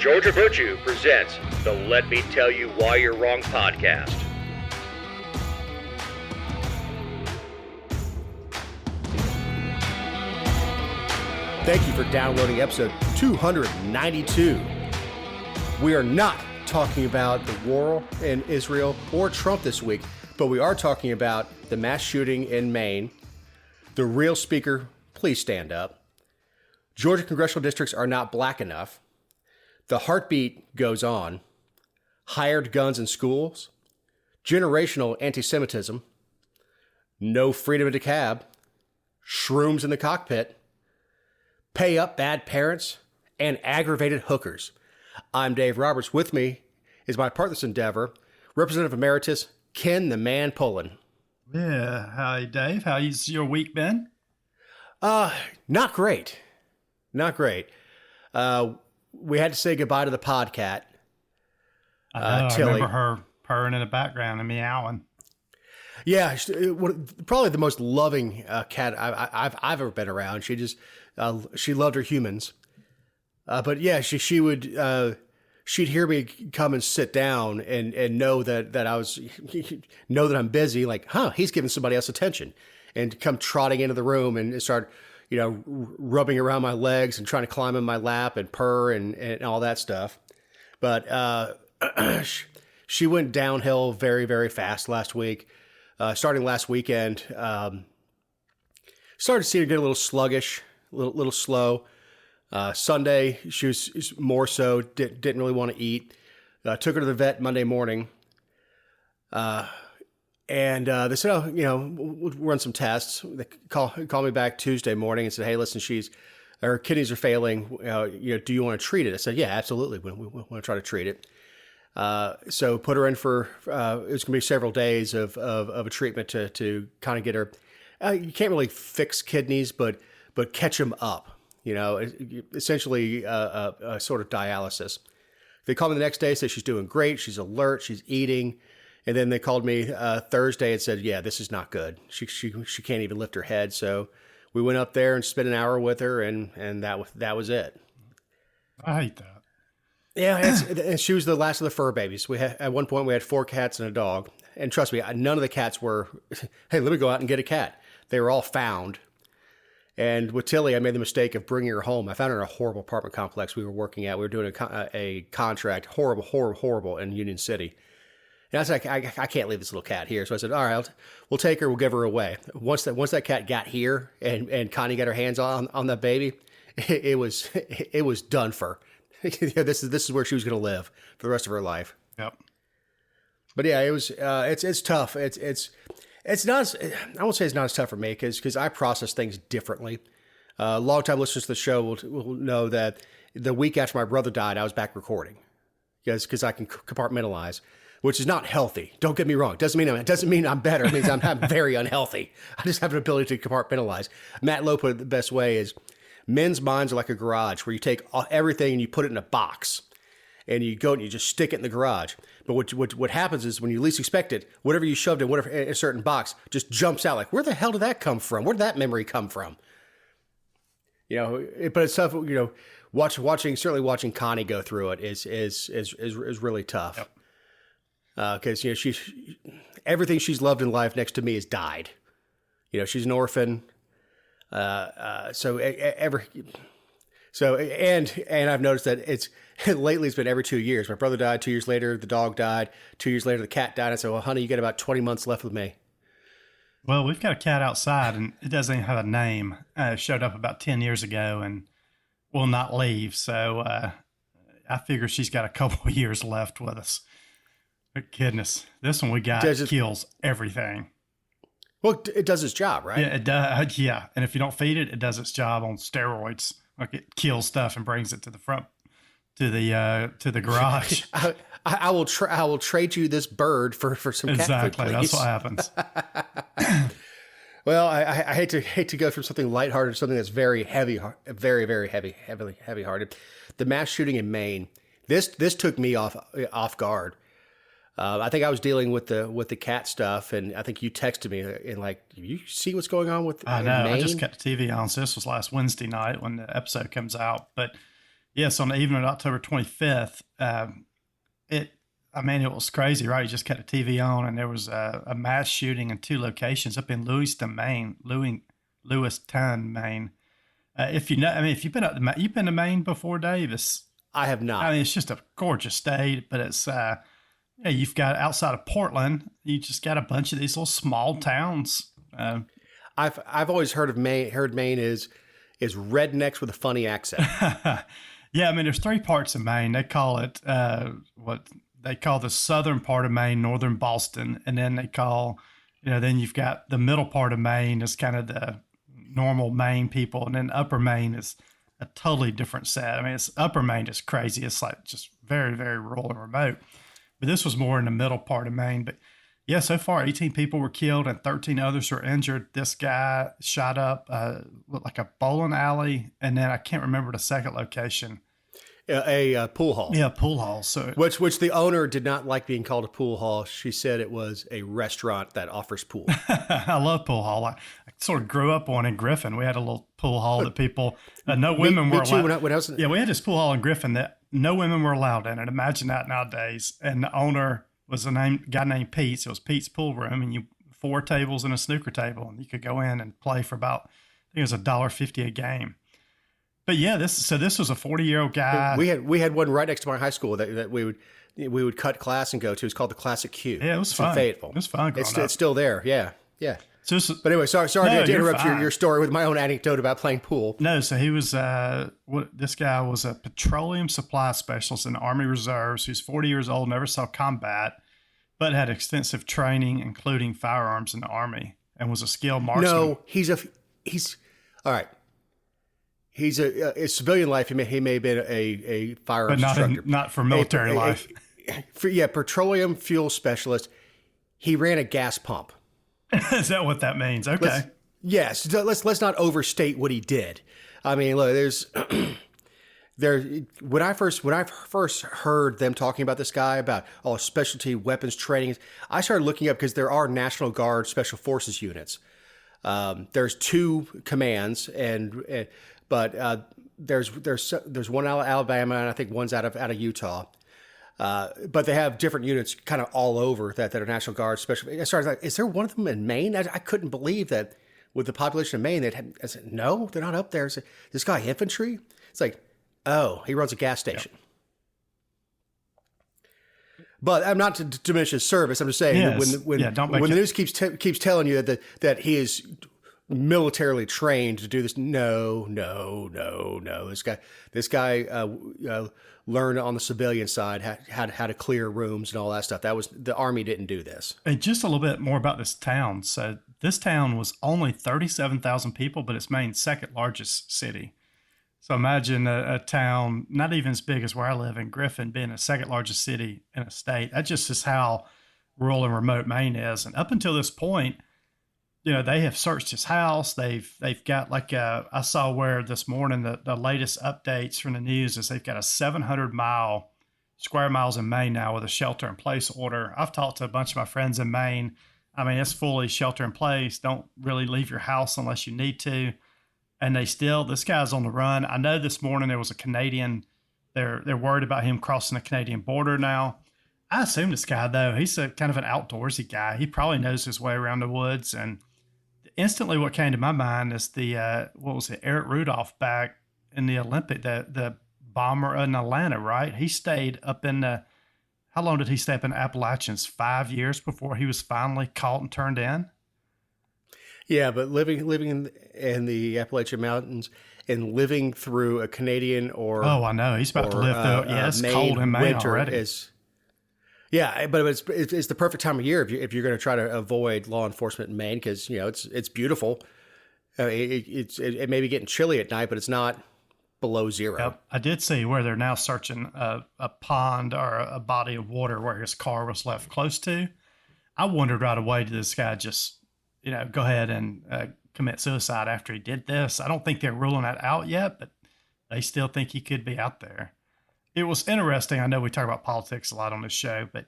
Georgia Virtue presents the Let Me Tell You Why You're Wrong podcast. Thank you for downloading episode 292. We are not talking about the war in Israel or Trump this week, but we are talking about the mass shooting in Maine. The real speaker, please stand up. Georgia congressional districts are not black enough. The heartbeat goes on. Hired guns in schools. Generational antisemitism. No freedom in Dekalb. Shrooms in the cockpit. Pay up bad parents. And aggravated hookers. I'm Dave Roberts. With me is my partner in this endeavor, Representative Emeritus Ken the Man Pullen. Yeah. Hi, Dave. How's your week been? Not great. Not great. We had to say goodbye to the podcat. I Tilly. remember her purring in the background and meowing. Yeah, probably the most loving cat I've ever been around. She just she loved her humans. But yeah, she would she'd hear me come and sit down and know that I was know that I'm busy. Like, he's giving somebody else attention, and come trotting into the room and start, rubbing around my legs and trying to climb in my lap and purr and all that stuff. But she went downhill very, very fast last week. Starting last weekend, started to see her get a little sluggish, a little slow. Sunday, she was more so, didn't really want to eat. Took her to the vet Monday morning. And they said, we'll run some tests. They called me back Tuesday morning and said, hey, listen, her kidneys are failing. Do you want to treat it? I said, yeah, absolutely. We want to try to treat it. So put her in for, it was going to be several days of a treatment to kind of get her, you can't really fix kidneys, but catch them up, essentially a sort of dialysis. They called me the next day, said she's doing great. She's alert. She's eating. And then they called me Thursday and said, yeah, this is not good. She can't even lift her head. So we went up there and spent an hour with her, and that was it. I hate that. Yeah, and she was the last of the fur babies. At one point we had 4 cats and a dog, and trust me, none of the cats were, hey, let me go out and get a cat. They were all found. And with Tilly, I made the mistake of bringing her home. I found her in a horrible apartment complex we were working at. We were doing a contract, horrible in Union City. And I was like, I can't leave this little cat here. So I said, all right, we'll take her. We'll give her away. Once that cat got here and Connie got her hands on that baby, it was done for. This is where she was going to live for the rest of her life. Yep. But yeah, it was it's tough. It's not. I won't say it's not as tough for me because I process things differently. Longtime listeners to the show will know that the week after my brother died, I was back recording because I can compartmentalize, which is not healthy. Don't get me wrong. It doesn't mean I'm better. It means I'm very unhealthy. I just have an ability to compartmentalize. Matt Lowe put it the best way is, men's minds are like a garage where you take everything and you put it in a box, and you go and you just stick it in the garage. But what happens is when you least expect it, whatever you shoved in a certain box just jumps out. Like, where the hell did that come from? Where did that memory come from? But it's tough. Watching Connie go through it is really tough. Because everything she's loved in life next to me has died. She's an orphan. So I've noticed that lately it's been every 2 years. My brother died 2 years later. The dog died 2 years later. The cat died. I said, well, honey, you got about 20 months left with me. Well, we've got a cat outside, and it doesn't even have a name. It showed up about 10 years ago and will not leave. So I figure she's got a couple of years left with us. But goodness, this one we got kills everything. Well, it does its job, right? Yeah, it does. Yeah, and if you don't feed it, it does its job on steroids. Like, it kills stuff and brings it to the front, to the garage. I will trade you this bird for some cat food, exactly. please. That's what happens. Well, I hate to go from something lighthearted to something that's very heavy, very, very heavy-hearted. The mass shooting in Maine. This took me off guard. I think I was dealing with the cat stuff, and I think you texted me and like, you see what's going on with I know. Maine? I just kept the TV on. So this was last Wednesday night when the episode comes out. But Yes, on the evening of October 25th, it was crazy, right? You just kept the TV on, and there was a mass shooting in 2 locations up in Lewiston, Maine. Lewiston, Maine. If you know, if you've been to Maine before, Davis. I have not. I mean, it's just a gorgeous state, but it's you've got outside of Portland, you just got a bunch of these little small towns. I've always heard of Maine. Heard Maine is rednecks with a funny accent. Yeah, I mean, there's 3 parts of Maine. They call it what they call the southern part of Maine, northern Boston, and then they call, then you've got the middle part of Maine is kind of the normal Maine people, and then upper Maine is a totally different set. I mean, upper Maine is crazy. It's like just very, very rural and remote. But this was more in the middle part of Maine. But yeah, so far 18 people were killed and 13 others were injured. This guy shot up like a bowling alley, and then I can't remember the second location. A pool hall. Yeah, pool hall. So which the owner did not like being called a pool hall. She said it was a restaurant that offers pool. I love pool hall. I sort of grew up on in Griffin. We had a little pool hall that people, no women were allowed. When I was we had this pool hall in Griffin that no women were allowed in it. Imagine that nowadays. And the owner was a guy named Pete. So it was Pete's pool room, and 4 tables and a snooker table, and you could go in and play for about, I think it was $1.50 a game. But yeah, this was a 40-year-old guy. We had one right next to my high school that we would cut class and go to. It's called the Classic Q. Yeah, it was fun. In Fayetteville. It was fun. It's still there. Yeah. So but anyway, sorry to interrupt your story with my own anecdote about playing pool. No, so he was this guy was a petroleum supply specialist in the Army Reserves who's 40 years old, never saw combat, but had extensive training, including firearms in the Army, and was a skilled marksman. No, he's all right. He's a civilian life. He may have been a firearms instructor, not for military life. Petroleum fuel specialist. He ran a gas pump. Is that what that means? Okay. Let's not overstate what he did. I mean, look, when I first heard them talking about this guy about specialty weapons training, I started looking up because there are National Guard Special Forces units. There's 2 commands but there's one out of Alabama, and I think one's out of Utah. But they have different units kind of all over that are National Guard special. I started like, is there one of them in Maine? I couldn't believe that with the population of Maine, I said, no, they're not up there. Said, this guy infantry? It's like, oh, he runs a gas station. Yep. But I'm not to diminish his service. I'm just saying when the news keeps telling you that he is militarily trained to do this. No. This guy learned on the civilian side how to clear rooms and all that stuff. The Army didn't do this. And just a little bit more about this town. So this town was only 37,000 people, but it's Maine's second largest city. So imagine a town not even as big as where I live in Griffin being the second largest city in a state. That just is how rural and remote Maine is. And up until this point, they have searched his house. They've got I saw where this morning the latest updates from the news is they've got a 700 square miles in Maine now with a shelter in place order. I've talked to a bunch of my friends in Maine. I mean, it's fully shelter in place. Don't really leave your house unless you need to. And this guy's on the run. I know this morning there was a Canadian. They're worried about him crossing the Canadian border now. I assume this guy, though, he's a kind of an outdoorsy guy. He probably knows his way around the woods. And instantly what came to my mind is Eric Rudolph back in the Olympic, the bomber in Atlanta, right? He stayed up how long did he stay up in the Appalachians? 5 years before he was finally caught and turned in? Yeah, but living in the Appalachian Mountains and living through a Canadian I know. He's about to live through it's Maine cold in Maine already. But it's the perfect time of year if you're going to try to avoid law enforcement in Maine because it's beautiful. It may be getting chilly at night, but it's not below zero. Yep. I did see where they're now searching a pond or a body of water where his car was left close to. I wondered right away, did this guy just go ahead and commit suicide after he did this? I don't think they're ruling that out yet, but they still think he could be out there. It was interesting. I know we talk about politics a lot on this show, but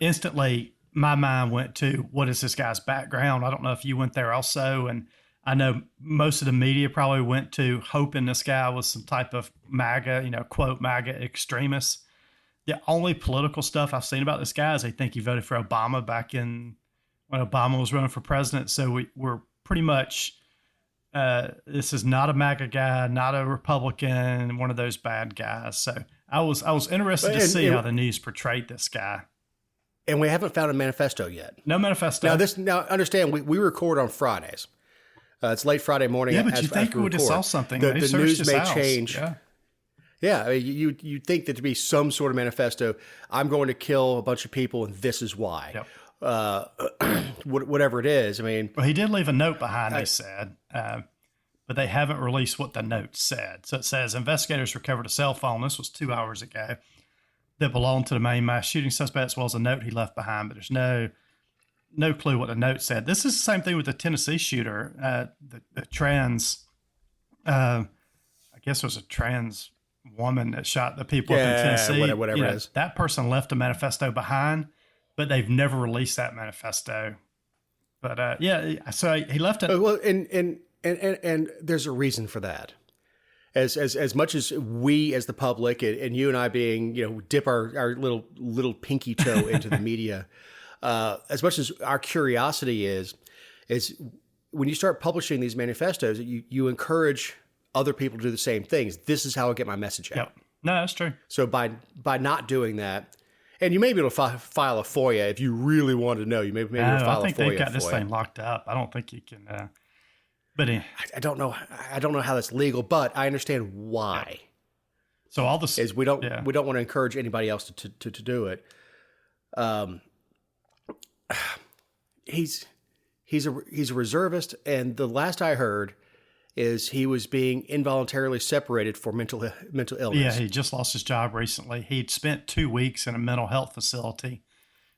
instantly my mind went to what is this guy's background? I don't know if you went there also. And I know most of the media probably went to hoping this guy was some type of MAGA, quote, MAGA extremist. The only political stuff I've seen about this guy is they think he voted for Obama back in when Obama was running for president. So we're pretty much, this is not a MAGA guy, not a Republican, one of those bad guys. So I was interested to see how the news portrayed this guy. And we haven't found a manifesto yet. No manifesto. Now understand, we record on Fridays. It's late Friday morning. Yeah, but you think we would have saw something. The news may house. change. Yeah, I mean, you think that to be some sort of manifesto. I'm going to kill a bunch of people, and this is why. Yep. Whatever it is. I mean, well, he did leave a note behind. They said, but they haven't released what the note said. So it says investigators recovered a cell phone. This was 2 hours ago. That belonged to the Maine mass shooting suspect, as well as a note he left behind. But there's no clue what the note said. This is the same thing with the Tennessee shooter, the trans. I guess it was a trans woman that shot the people up in Tennessee. Whatever it is. That person left a manifesto behind, but they've never released that manifesto. But so he left it. Well, and there's a reason for that. As much as we, as the public, and you and I being, dip our little pinky toe into the media, as much as our curiosity is when you start publishing these manifestos, you encourage other people to do the same things. This is how I get my message out. Yep. No, that's true. So by not doing that, and you may be able to file a FOIA if you really want to know. You may be able to file a FOIA. I think they've got this thing locked up. I don't think you can. But I don't know. I don't know how that's legal, but I understand why. Yeah. So all this is we don't want to encourage anybody else to do it. He's a reservist, and the last I heard is he was being involuntarily separated for mental illness. Yeah, he just lost his job recently. He'd spent 2 weeks in a mental health facility.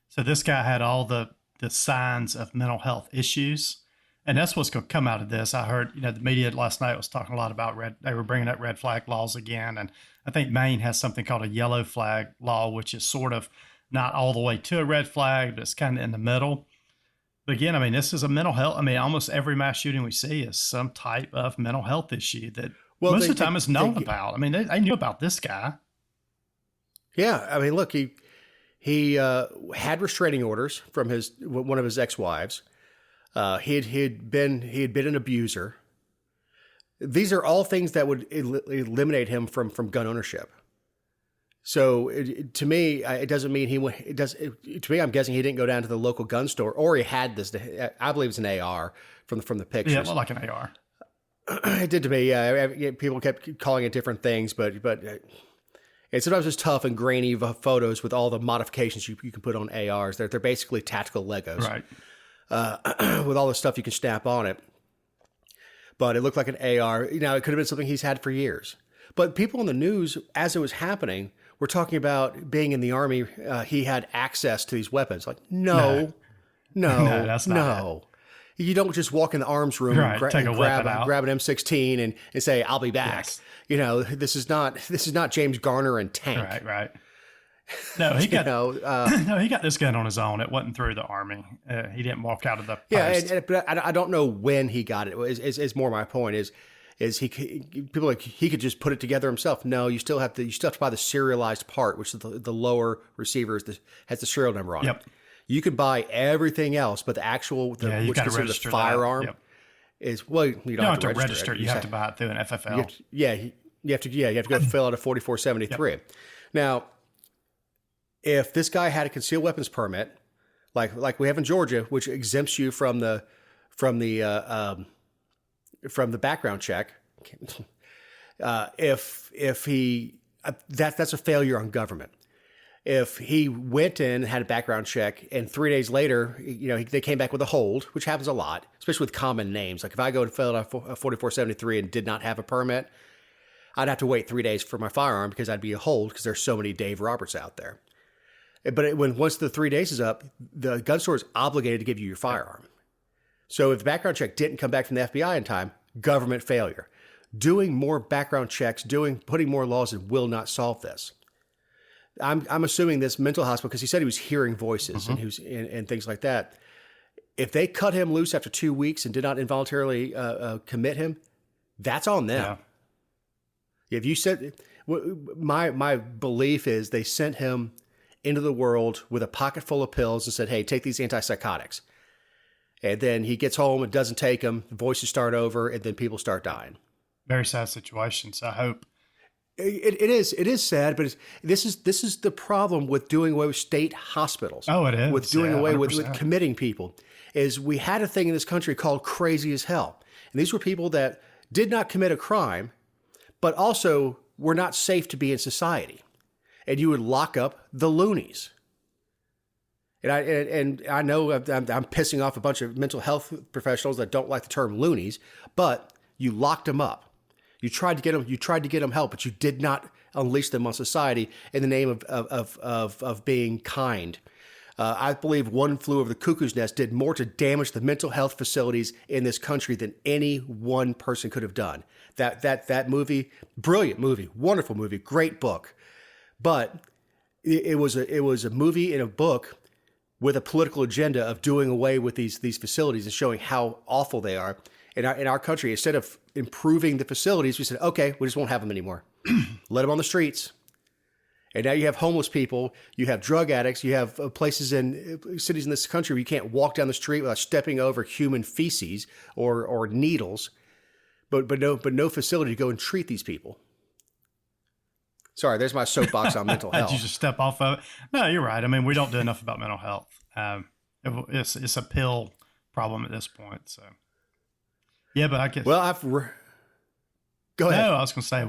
So this guy had all the signs of mental health issues. And that's what's going to come out of this. I heard, the media last night was talking a lot about they were bringing up red flag laws again. And I think Maine has something called a yellow flag law, which is sort of not all the way to a red flag, but it's kind of in the middle. But again, I mean, this is a mental health. I mean, almost every mass shooting we see is some type of mental health issue that most of the time is known about. I mean, they knew about this guy. Yeah. I mean, look, he had restraining orders from one of his ex-wives. He had been an abuser. These are all things that would eliminate him from gun ownership. So to me, it doesn't mean to me, I'm guessing he didn't go down to the local gun store, or he had this. I believe it's an AR from the pictures. Yeah, well, like an AR. It did to me. Yeah, people kept calling it different things, but and sometimes it's tough and grainy photos with all the modifications you can put on ARs. They're basically tactical Legos. Right. With all the stuff you can snap on it. But it looked like an AR. It could have been something he's had for years. But people in the news, as it was happening, were talking about being in the Army. He had access to these weapons. Like, no, that's not it. You don't just walk in the arms room and grab an M16 and say, "I'll be back." Yes. This is not James Garner and Tank. Right. No, he got he got this gun on his own. It wasn't through the Army. He didn't walk out of the post. But I don't know when he got it. Is more my point. Is people like he could just put it together himself? No, you still have to buy the serialized part, which is the lower receiver has the serial number on it. You could buy everything else, but the actual which is considered a firearm is you don't have to register it. You have to buy it through an FFL. You have to go fill out a 4473. Yep. Now, if this guy had a concealed weapons permit, like we have in Georgia, which exempts you from the background check, if he that's a failure on government. If he went in and had a background check and 3 days later, they came back with a hold, which happens a lot, especially with common names. Like if I go and fill out a 4473 and did not have a permit, I'd have to wait 3 days for my firearm because I'd be a hold because there's so many Dave Roberts out there. But once the 3 days is up, the gun store is obligated to give you your firearm. So if the background check didn't come back from the FBI in time, government failure. Doing more background checks, putting more laws in will not solve this. I'm assuming this mental hospital, because he said he was hearing voices and things like that. if they cut him loose after 2 weeks and did not involuntarily commit him, that's on them. Yeah. If you said, my belief is they sent him into the world with a pocket full of pills and said, hey, take these antipsychotics. And then he gets home and doesn't take them. The voices start over, and then people start dying. Very sad situation. So I hope. It is sad, but this is the problem with doing away with state hospitals. Oh, it is. With doing away with committing people. Is we had a thing in this country called crazy as hell. And these were people that did not commit a crime, but also were not safe to be in society. And you would lock up the loonies. And I know I'm pissing off a bunch of mental health professionals that don't like the term loonies, but you locked them up. You tried to get them help, but you did not unleash them on society in the name of being kind. I believe One Flew Over the Cuckoo's Nest did more to damage the mental health facilities in this country than any one person could have done. That movie, brilliant movie, wonderful movie, great book, but it was a movie and a book with a political agenda of doing away with these facilities and showing how awful they are. In our country, instead of improving the facilities, we said, okay, we just won't have them anymore. Let them on the streets. And now you have homeless people, you have drug addicts, you have places in cities in this country where you can't walk down the street without stepping over human feces or needles, but no facility to go and treat these people. Sorry, there's my soapbox on mental health. Did you just step off of it? No, you're right. I mean, we don't do enough about mental health. It's a pill problem at this point. So, yeah, but I guess. Well, go ahead. No, I was going to say,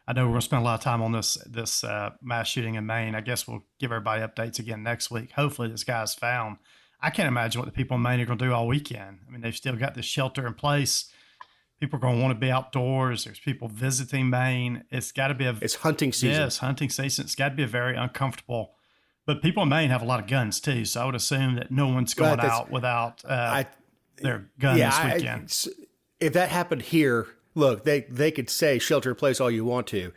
I know we're going to spend a lot of time on this mass shooting in Maine. I guess we'll give everybody updates again next week. Hopefully this guy's found. I can't imagine what the people in Maine are going to do all weekend. I mean, they've still got this shelter in place. People are going to want to be outdoors. There's people visiting Maine. It's got to be it's hunting season. Yes, hunting season. It's got to be a very uncomfortable. But people in Maine have a lot of guns too, so I would assume that no one's going out without their gun this weekend. If that happened here, look, they could say shelter in place all you want to.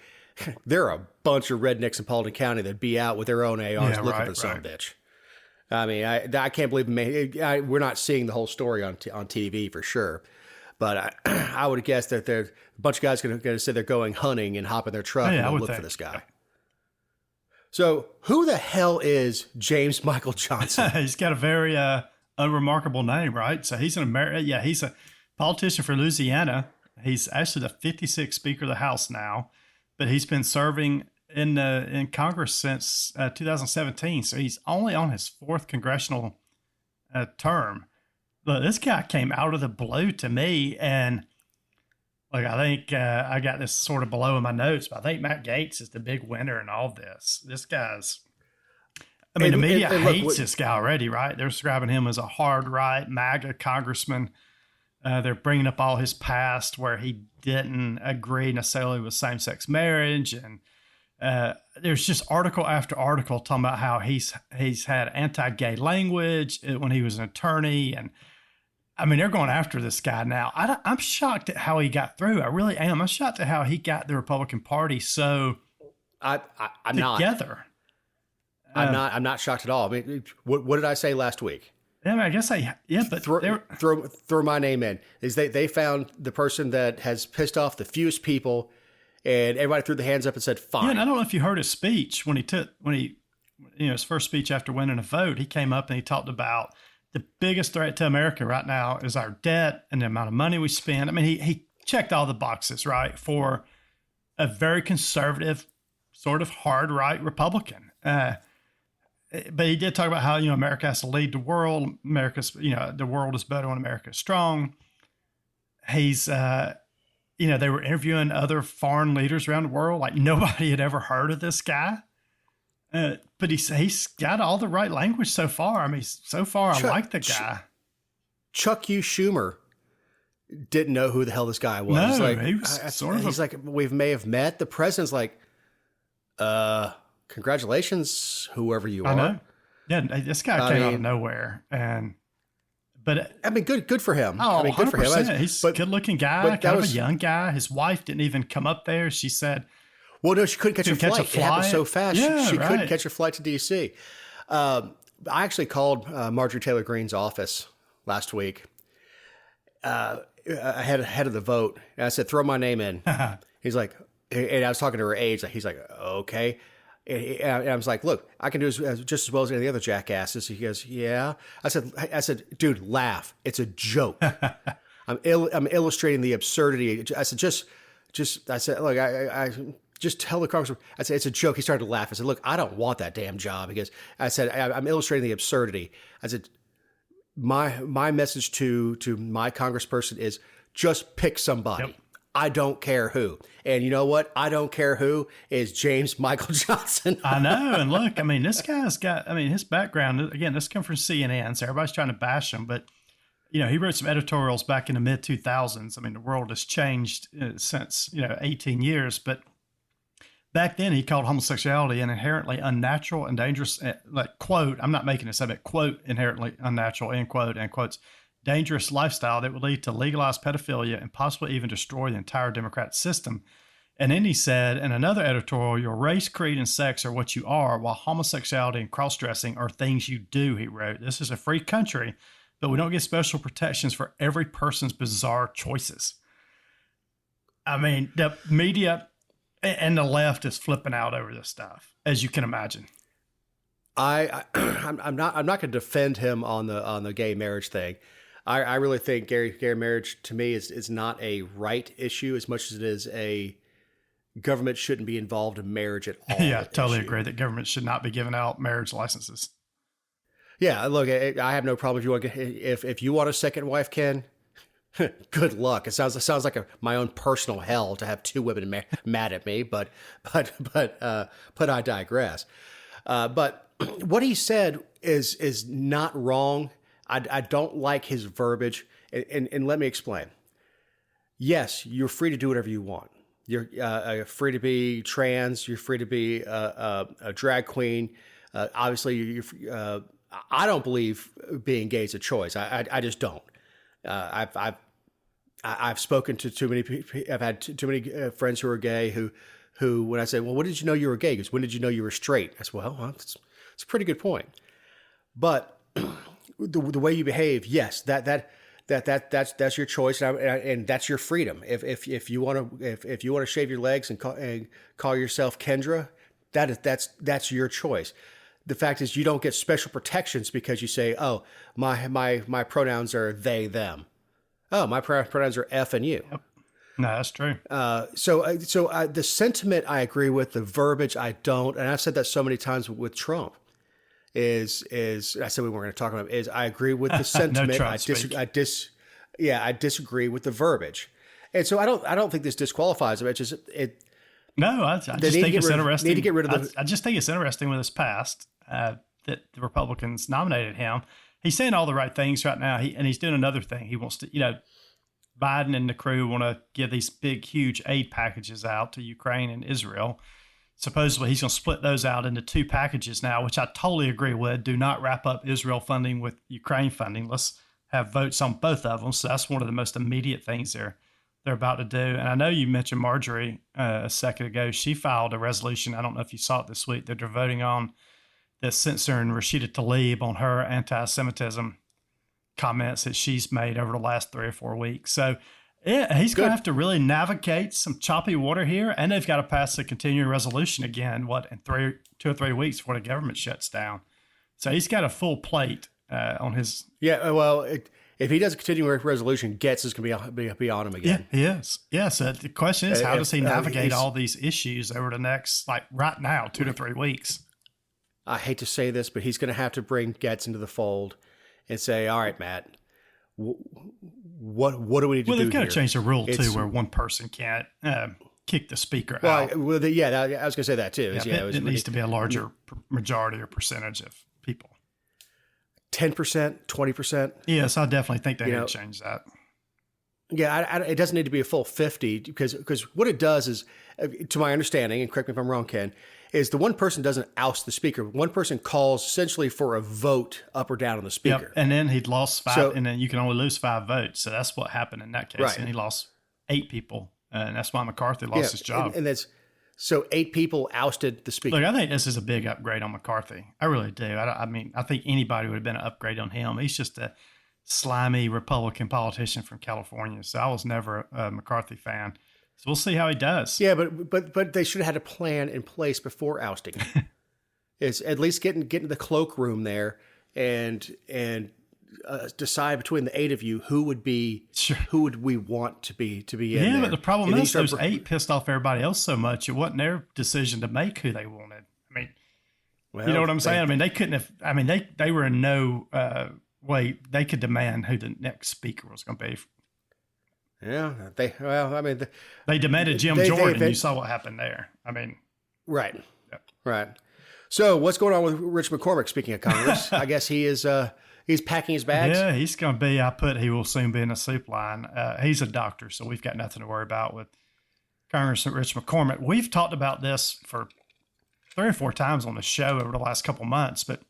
There are a bunch of rednecks in Paulding County that'd be out with their own ARs looking for the son of a bitch. I mean, I can't believe we're not seeing the whole story on TV for sure. But I would guess that there a bunch of guys going to say they're going hunting and hop in their truck and look for this guy. So who the hell is James Michael Johnson? He's got a very unremarkable name, right? So he's an American. Yeah, he's a politician for Louisiana. He's actually the 56th Speaker of the House now, but he's been serving in Congress since 2017. So he's only on his fourth congressional term. But this guy came out of the blue to me, and like I think I got this sort of below in my notes, but I think Matt Gaetz is the big winner in all this. This guy's, I mean, the media hates this guy already, right? They're describing him as a hard right MAGA congressman. They're bringing up all his past where he didn't agree necessarily with same-sex marriage, and there's just article after article talking about how he's had anti-gay language when he was an attorney, and I mean, they're going after this guy now. I'm shocked at how he got through. I really am. I'm shocked at how he got the Republican Party so I'm together. I'm not shocked at all. I mean, what did I say last week? I mean, I guess but throw my name in. Is they found the person that has pissed off the fewest people, and everybody threw the hands up and said, "Fine." Yeah, and I don't know if you heard his speech when he his first speech after winning a vote. He came up and he talked about the biggest threat to America right now is our debt and the amount of money we spend. I mean, he checked all the boxes, right, for a very conservative, sort of hard right Republican. But he did talk about how, America has to lead the world. The world is better when America is strong. He's, they were interviewing other foreign leaders around the world. Like nobody had ever heard of this guy. But he's got all the right language so far. I mean, so far I like the guy. Chuck U. Schumer didn't know who the hell this guy was. No, he was he's like, we may have met. The president's like, congratulations, whoever you are. I know. Yeah, this guy came out of nowhere, but I mean, good for him. Oh, I mean, good for him. He's a good-looking guy, kind of a young guy. His wife didn't even come up there. She said, "Well, no, she couldn't catch a flight. It happened so fast. Yeah, she couldn't catch a flight to D.C." I actually called Marjorie Taylor Greene's office last week, ahead of the vote. And I said, throw my name in. He's like, and I was talking to her age. He's like, okay. And I was like, look, I can do just as well as any other jackasses. He goes, yeah. I said, dude, laugh. It's a joke. I'm illustrating the absurdity. I said, I said, look, I just tell the congressman. I said, it's a joke. He started to laugh. I said, look, I don't want that damn job. He goes, I said, I'm illustrating the absurdity. I said, my message to my congressperson is just pick somebody. Yep. I don't care who. And you know what? I don't care who is James Michael Johnson. I know. And look, I mean, this guy's got, his background, again, this comes from CNN, so everybody's trying to bash him. But, he wrote some editorials back in the mid 2000s. I mean, the world has changed since, 18 years. But back then, he called homosexuality an inherently unnatural and dangerous, quote, I'm not making this up, quote, inherently unnatural, end quotes, dangerous lifestyle that would lead to legalized pedophilia and possibly even destroy the entire democratic system. And then he said in another editorial, your race, creed, and sex are what you are, while homosexuality and cross-dressing are things you do, he wrote. This is a free country, but we don't get special protections for every person's bizarre choices. I mean, the media and the left is flipping out over this stuff, as you can imagine. I'm not going to defend him on the gay marriage thing. I really think gay marriage to me is not a right issue as much as it is a government shouldn't be involved in marriage at all. Yeah, totally agree that government should not be giving out marriage licenses. Yeah, look, I have no problem if you want a second wife, Ken. Good luck. It sounds like my own personal hell to have two women mad at me, but I digress. But what he said is not wrong. I don't like his verbiage, and let me explain. Yes, you're free to do whatever you want. You're free to be trans. You're free to be a drag queen. Obviously, I don't believe being gay is a choice. I just don't. I've spoken to too many people. I've had too many friends who are gay who when I say, well, when did you know you were gay? He goes, when did you know you were straight? I said, well, it's a pretty good point. But the way you behave, yes, that's your choice, and that's your freedom. If you want to shave your legs and call yourself Kendra, that's your choice. The fact is, you don't get special protections because you say, oh, my pronouns are they them. Oh, my pronouns are F and you. Yep. No, that's true. So the sentiment I agree with, the verbiage I don't, and I've said that so many times with Trump. Is I said we weren't going to talk about it, is I agree with the sentiment. No I disagree with the verbiage, and so I don't think this disqualifies him. I just think it's interesting. Need to get rid of I just think it's interesting when this passed that the Republicans nominated him. He's saying all the right things right now. He's doing another thing. He wants to, Biden and the crew want to give these big, huge aid packages out to Ukraine and Israel. Supposedly, he's going to split those out into two packages now, which I totally agree with. Do not wrap up Israel funding with Ukraine funding. Let's have votes on both of them. So that's one of the most immediate things they're about to do. And I know you mentioned Marjorie a second ago. She filed a resolution. I don't know if you saw it this week, that they're voting on the censoring Rashida Tlaib on her anti-Semitism comments that she's made over the last 3 or 4 weeks. So yeah, he's going to have to really navigate some choppy water here, and they've got to pass a continuing resolution again, in 2 or 3 weeks before the government shuts down. So he's got a full plate on his. Yeah, well, if he does a continuing resolution, Getz is going to be on him again. Yeah, he is. Yeah, so the question is, how does he navigate all these issues over the next, right now, 2 to 3 weeks? I hate to say this, but he's going to have to bring Getz into the fold and say, all right, Matt, what do we need to do? Well, they've got here? to change the rule too, where one person can't kick the speaker out. I was going to say that too. It needs to be a larger majority or percentage of people. 10%, 20%. Yes, I definitely think they need to change that. Yeah, it doesn't need to be a full 50 because what it does is, to my understanding, and correct me if I'm wrong, Ken, is the one person doesn't oust the speaker. One person calls essentially for a vote up or down on the speaker. Yep. And then he'd lost 5, and then you can only lose 5 votes. So that's what happened in that case. Right. And he lost 8 people, and that's why McCarthy lost his job. And that's so 8 people ousted the speaker. Look, I think this is a big upgrade on McCarthy. I really do. I mean, I think anybody would have been an upgrade on him. He's just a slimy Republican politician from California. So I was never a McCarthy fan. So we'll see how he does. Yeah, but they should have had a plan in place before ousting him. It's at least getting the cloakroom there and decide between the 8 of you who would we want to be in there. Yeah, but the problem is those 8 pissed off everybody else so much it wasn't their decision to make who they wanted. I mean, well, you know what I'm saying? I mean, they couldn't have. I mean, they were in no way they could demand who the next speaker was going to be. Yeah, they demanded Jim Jordan. You saw what happened there. I mean, right. So what's going on with Rich McCormick? Speaking of Congress, I guess he's packing his bags. Yeah, he's going to be. He will soon be in the soup line. He's a doctor, so we've got nothing to worry about with Congressman Rich McCormick. We've talked about this for 3 or 4 times on the show over the last couple of months, but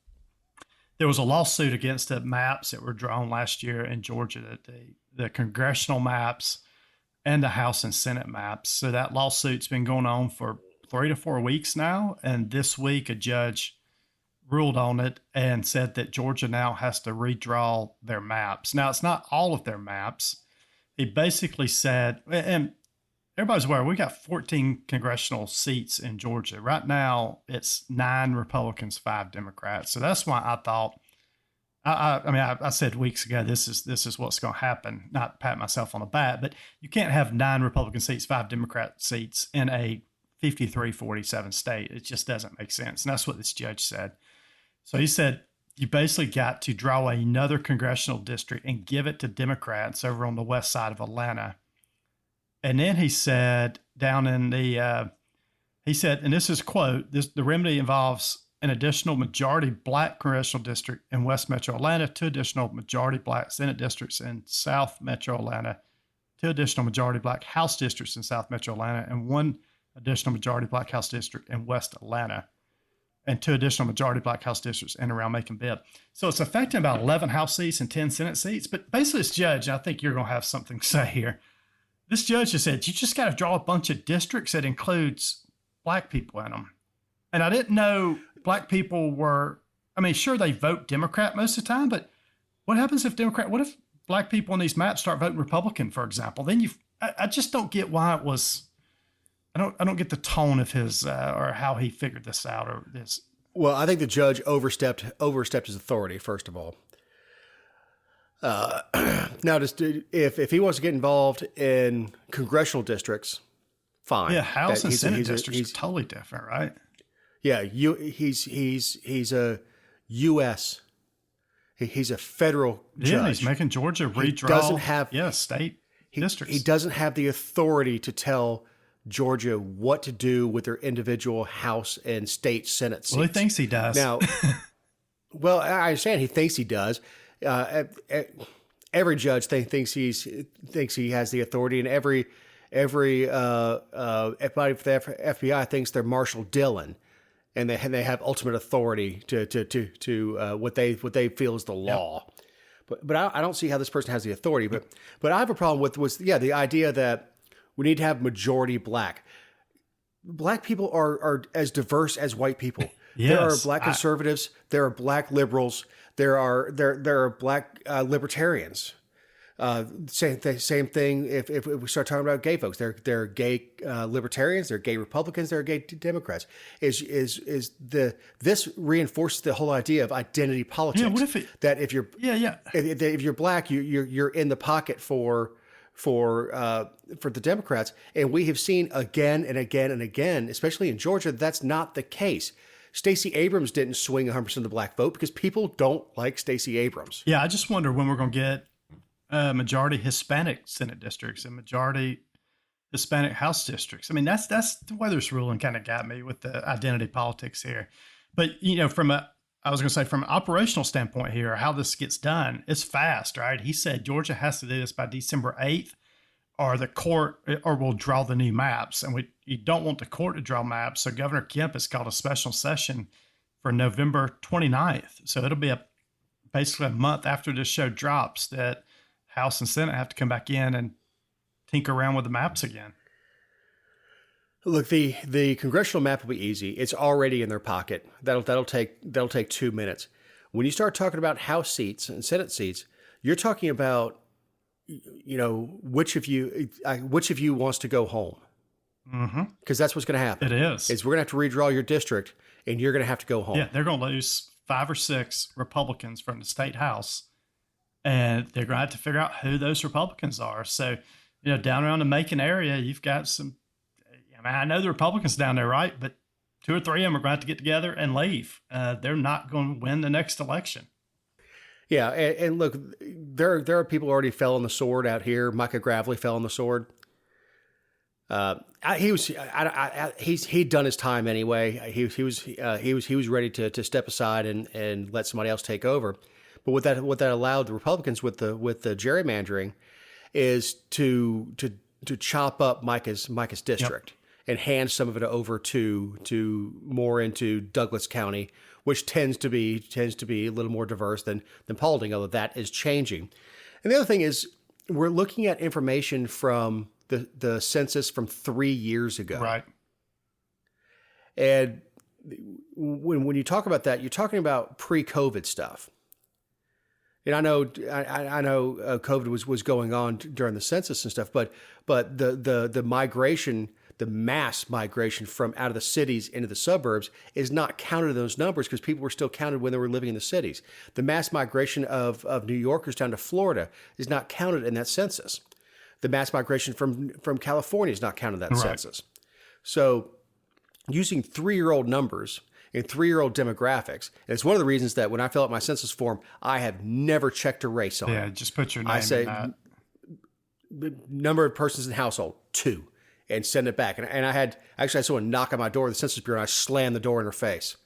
there was a lawsuit against the maps that were drawn last year in Georgia, the congressional maps and the House and Senate maps. So that lawsuit's been going on for 3 to 4 weeks now. And this week, a judge ruled on it and said that Georgia now has to redraw their maps. Now, it's not all of their maps. He basically said, and everybody's aware, we got 14 congressional seats in Georgia. Right now, it's 9 Republicans, 5 Democrats. So that's why I thought, I said weeks ago, this is what's going to happen. Not pat myself on the back, but you can't have 9 Republican seats, 5 Democrat seats in a 53-47 state. It just doesn't make sense. And that's what this judge said. So he said, you basically got to draw another congressional district and give it to Democrats over on the west side of Atlanta. And then he said down in and this is quote, the remedy involves an additional majority black congressional district in West Metro Atlanta, 2 additional majority black Senate districts in South Metro Atlanta, 2 additional majority black House districts in South Metro Atlanta, and 1 additional majority black House district in West Atlanta, and 2 additional majority black House districts in and around Macon-Bibb. So it's affecting about 11 House seats and 10 Senate seats. But basically this judge, and I think you're going to have something to say here, this judge has said, you just got to draw a bunch of districts that includes black people in them. And I didn't know black people were, sure, they vote Democrat most of the time, but what happens if what if black people on these maps start voting Republican, for example? Then I just don't get why it was, I don't get the tone of his, or how he figured this out or this. Well, I think the judge overstepped his authority, first of all. Now, just if he wants to get involved in congressional districts, fine. Yeah, House and Senate districts are totally different, right? Yeah, he's a U.S. He's a federal judge. Yeah, he's making Georgia redraw. State districts. He doesn't have the authority to tell Georgia what to do with their individual House and state Senate seats. Well, he thinks he does. Now, well, I understand he thinks he does. Every judge thinks he has the authority, and every everybody for the FBI thinks they're Marshall Dillon, and they have ultimate authority to what they feel is the law. Yep. But I don't see how this person has the authority. But I have a problem with the idea that we need to have majority black. Black people are as diverse as white people. Yes, there are black conservatives. There are black liberals. There are black libertarians. Same thing. If we start talking about gay folks, there are gay libertarians. There are gay Republicans. There are gay Democrats. This reinforces the whole idea of identity politics? Yeah, what if that if you're if you're black, you're in the pocket for the Democrats, and we have seen again and again and again, especially in Georgia, that's not the case. Stacey Abrams didn't swing 100% of the black vote because people don't like Stacey Abrams. Yeah, I just wonder when we're going to get majority Hispanic Senate districts and majority Hispanic House districts. I mean, that's the way this ruling kind of got me with the identity politics here. But from an operational standpoint here, how this gets done, it's fast, right? He said Georgia has to do this by December 8th, or the court, or we'll draw the new maps. And you don't want the court to draw maps. So Governor Kemp has called a special session for November 29th. So it'll be basically a month after this show drops that House and Senate have to come back in and tinker around with the maps again. Look, the congressional map will be easy. It's already in their pocket. That'll take 2 minutes. When you start talking about House seats and Senate seats, You're talking about, which of you wants to go home? Because that's what's going to happen. It is. We're going to have to redraw your district, and you're going to have to go home. Yeah, they're going to lose 5 or 6 Republicans from the state house, and they're going to have to figure out who those Republicans are. So, down around the Macon area, you've got some. I know the Republicans down there, right? But 2 or 3 of them are going to have to get together and leave. They're not going to win the next election. Yeah, and look, there are people who already fell on the sword out here. Micah Gravely fell on the sword. He'd done his time anyway. He was ready to step aside and let somebody else take over. But what that allowed the Republicans with the gerrymandering is to chop up Micah's district. Yep. And hand some of it over to more into Douglas County, which tends to be a little more diverse than Paulding, although that is changing. And the other thing is we're looking at information from the census from 3 years ago. Right. And when you talk about that, you're talking about pre-COVID stuff. And I know COVID was going on during the census and stuff, but the migration, the mass migration from out of the cities into the suburbs is not counted in those numbers because people were still counted when they were living in the cities. The mass migration of New Yorkers down to Florida is not counted in that census. The mass migration from California is not counted in that census. So using 3-year-old numbers and 3-year-old demographics, and it's one of the reasons that when I fill out my census form, I have never checked a race on it. Yeah, just put your name I say, in that. Number of persons in the household, 2. And send it back. And I had someone knock on my door at the Census Bureau, and I slammed the door in her face.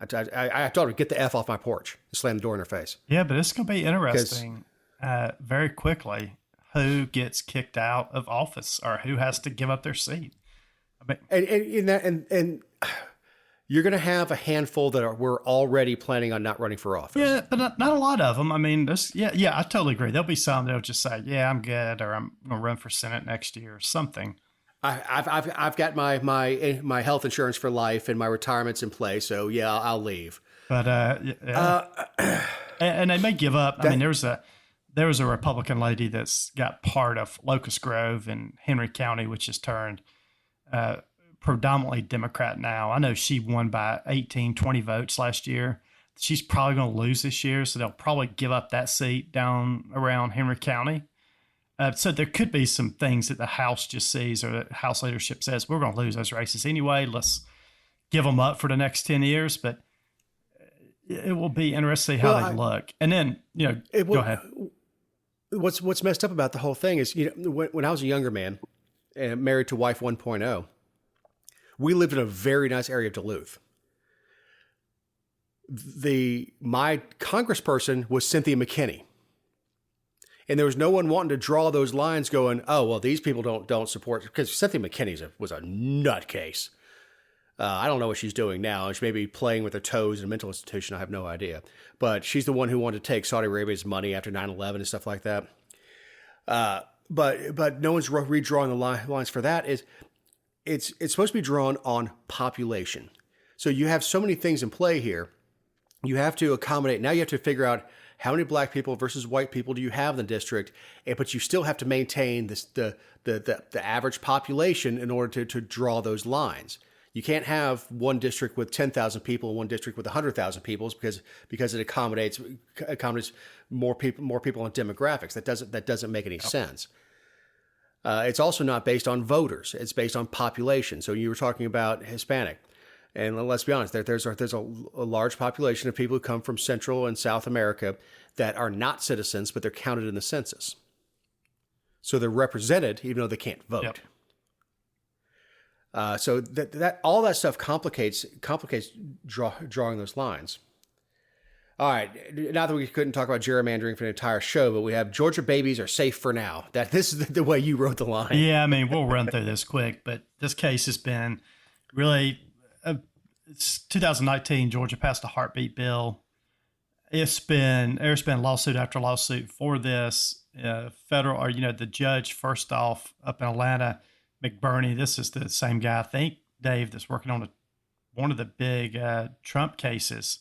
I told her to get the F off my porch and slam the door in her face. Yeah, but it's going to be interesting very quickly who gets kicked out of office or who has to give up their seat. And you're going to have a handful that we're already planning on not running for office. Yeah, but not a lot of them. I mean, I totally agree. There'll be some that'll just say, "Yeah, I'm good," or "I'm going to run for Senate next year," or something. I've got my health insurance for life and my retirement's in place, so yeah, I'll leave. But and they may give up. I mean, there was a Republican lady that's got part of Locust Grove in Henry County, which has turned predominantly Democrat now. I know she won by 18, 20 votes last year. She's probably going to lose this year, so they'll probably give up that seat down around Henry County. So there could be some things that the House just sees or the House leadership says, we're going to lose those races anyway. Let's give them up for the next 10 years. But it will be interesting how they look. And then, go ahead. What's messed up about the whole thing is, when I was a younger man and married to wife 1.0, we lived in a very nice area of Duluth. My congressperson was Cynthia McKinney. And there was no one wanting to draw those lines going, oh, well, these people don't support, because Cynthia McKinney was a nutcase. I don't know what she's doing now. She may be playing with her toes in a mental institution. I have no idea. But she's the one who wanted to take Saudi Arabia's money after 9/11 and stuff like that. But no one's redrawing the lines for that. It's supposed to be drawn on population. So you have so many things in play here. You have to accommodate. Now you have to figure out how many black people versus white people do you have in the district, but you still have to maintain the average population in order to draw those lines. You can't have one district with 10,000 people and one district with 100,000 people because it accommodates more people on demographics. That doesn't make any sense. It's also not based on voters. It's based on population. So you were talking about Hispanic. And let's be honest, there's a large population of people who come from Central and South America that are not citizens, but they're counted in the census. So they're represented even though they can't vote. Yep. So that all that stuff complicates drawing those lines. All right, not that we couldn't talk about gerrymandering for an entire show, but we have Georgia babies are safe for now. This is the way you wrote the line. Yeah, I mean, we'll run through this quick, but this case has been really. It's 2019. Georgia passed a heartbeat bill. There's been lawsuit after lawsuit for this. The judge first off up in Atlanta, McBurney. This is the same guy, I think, Dave, that's working on one of the big Trump cases.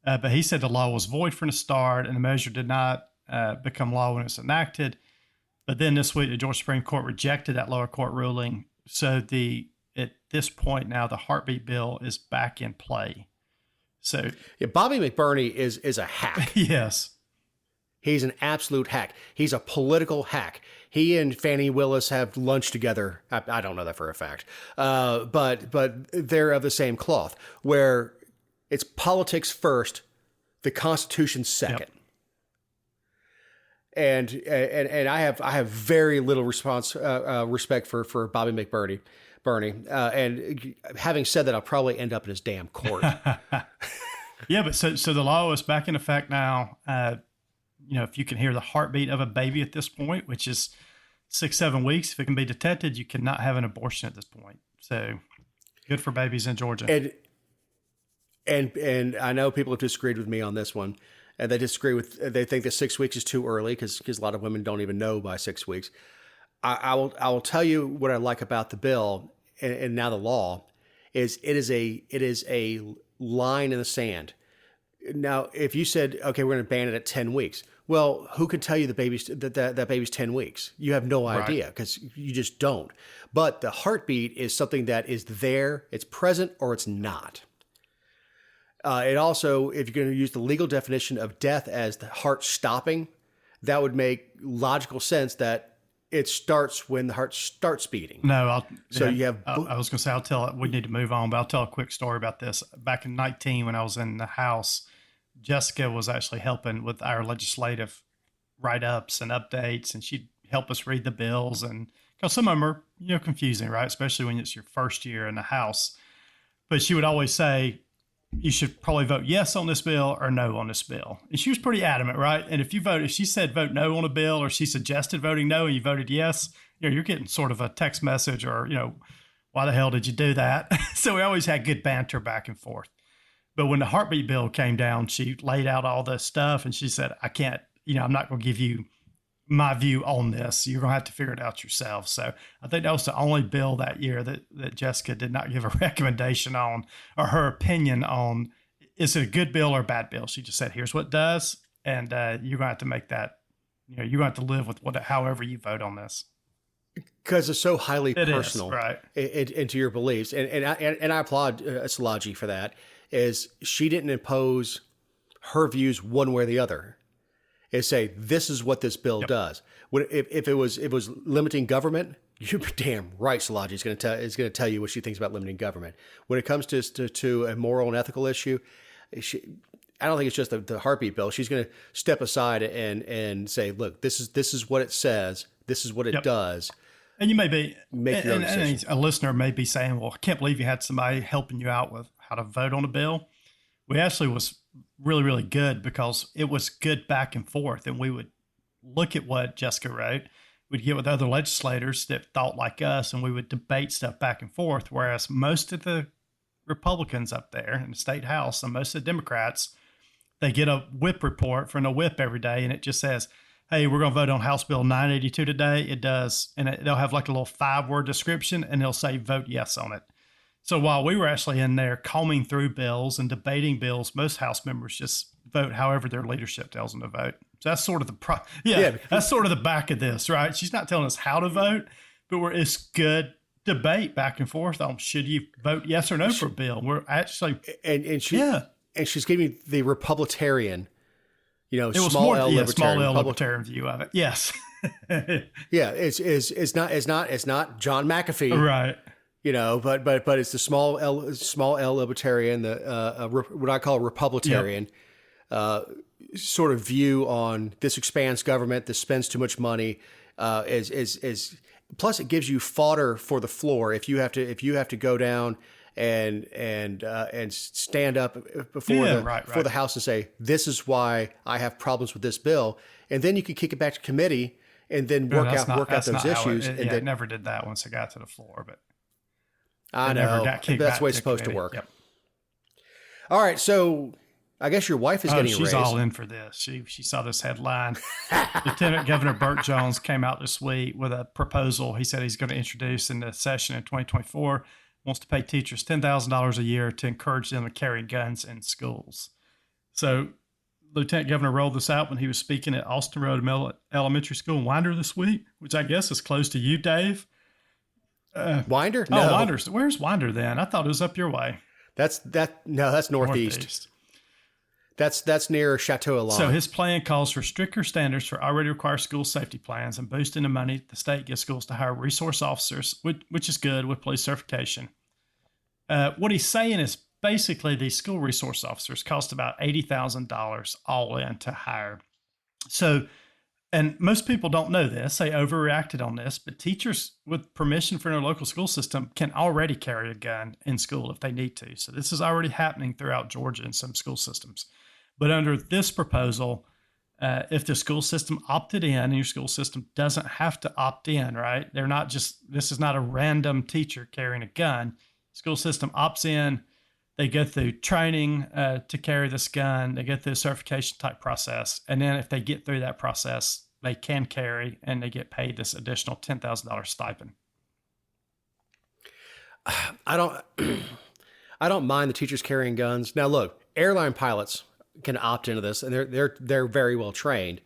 But he said the law was void from the start, and the measure did not become law when it's enacted. But then this week, the Georgia Supreme Court rejected that lower court ruling. So at this point now, the heartbeat bill is back in play. So yeah, Bobby McBurney is a hack. Yes. He's an absolute hack. He's a political hack. He and Fannie Willis have lunch together. I don't know that for a fact, but they're of the same cloth. Where it's politics first, the Constitution second. Yep. And I have very little respect for Bobby McBurney. And having said that, I'll probably end up in his damn court. Yeah, but so the law is back in effect now. If you can hear the heartbeat of a baby at this point, which is 6-7 weeks, if it can be detected, you cannot have an abortion at this point. So good for babies in Georgia. And I know people have disagreed with me on this one, and they think that 6 weeks is too early because a lot of women don't even know by 6 weeks. I will tell you what I like about the bill and now the law is it is a line in the sand. Now, if you said, okay, we're going to ban it at 10 weeks, well, who could tell you that baby's 10 weeks? You have no idea because you just don't. But the heartbeat is something that is there, it's present, or it's not. It also, if you're going to use the legal definition of death as the heart stopping, that would make logical sense that it starts when the heart starts beating. No, I was going to say, we need to move on, but I'll tell a quick story about this. Back in 2019, when I was in the House, Jessica was actually helping with our legislative write-ups and updates, and she'd help us read the bills. And because some of them are, confusing, right? Especially when it's your first year in the House. But she would always say, you should probably vote yes on this bill or no on this bill. And she was pretty adamant, right? And if she said vote no on a bill, or she suggested voting no and you voted yes, you're getting sort of a text message or, why the hell did you do that? So we always had good banter back and forth. But when the heartbeat bill came down, she laid out all this stuff and she said, I can't, I'm not going to give you my view on this. You're going to have to figure it out yourself. So I think that was the only bill that year that Jessica did not give a recommendation on, or her opinion on, is it a good bill or a bad bill? She just said, here's what it does. And you're going to have to make that, you're going to have to live with however you vote on this. Because it's so highly personal, is, right? Into your beliefs. And I applaud Szilagyi for that, is she didn't impose her views one way or the other. Is say, this is what this bill does. If it was limiting government, you're damn right Szilagyi is going to tell you what she thinks about limiting government. When it comes to a moral and ethical issue, I don't think it's just the heartbeat bill. She's going to step aside and say, look, this is what it says. This is what it does. And you may be, make your own decision. And a listener may be saying, well, I can't believe you had somebody helping you out with how to vote on a bill. We actually was really, really good because it was good back and forth. And we would look at what Jessica wrote. We'd get with other legislators that thought like us, and we would debate stuff back and forth. Whereas most of the Republicans up there in the state house and most of the Democrats, they get a whip report from a whip every day. And it just says, hey, we're going to vote on House Bill 982 today. It does. And they'll have like a little 5-word description and they'll say vote yes on it. So while we were actually in there combing through bills and debating bills, most House members just vote however their leadership tells them to vote. So that's sort of that's sort of the back of this, right? She's not telling us how to vote, but it's good debate back and forth on should you vote yes or no for a bill. We're actually and she's giving the Republican, small L libertarian view of it. Yes. Yeah, it's not John McAfee, right? But it's the small L libertarian, the what I call Republican, sort of view on this expands government, this spends too much money, is plus it gives you fodder for the floor if you have to go down and stand up before the House and say, this is why I have problems with this bill, and then you can kick it back to committee and then work out those issues. It never did that once it got to the floor, but I know that's the way it's supposed to work. Yep. All right, so I guess your wife is getting she's raised. All in for this. She saw this headline. Lieutenant Governor Burt Jones came out this week with a proposal. He said he's going to introduce in the session in 2024. Wants to pay teachers $10,000 a year to encourage them to carry guns in schools. So Lieutenant Governor rolled this out when he was speaking at Austin Road Elementary School in Winder this week, which I guess is close to you, Dave. Winder? Oh, No. Winder. Where's Winder then? I thought it was up your way. That's northeast. That's near Chateau Alon. So his plan calls for stricter standards for already required school safety plans and boosting the money the state gives schools to hire resource officers, which is good with police certification. What he's saying is basically these school resource officers cost about $80,000 all in to hire. So, and most people don't know this. They overreacted on this, but teachers with permission from their local school system can already carry a gun in school if they need to. So this is already happening throughout Georgia in some school systems. But under this proposal, if the school system opted in, and your school system doesn't have to opt in, right? They're not just, this is not a random teacher carrying a gun. School system opts in, they go through training to carry this gun, they go through a certification type process. And then if they get through that process, they can carry and they get paid this additional $10,000 stipend. I don't mind the teachers carrying guns. Now look, airline pilots can opt into this, and they're very well trained.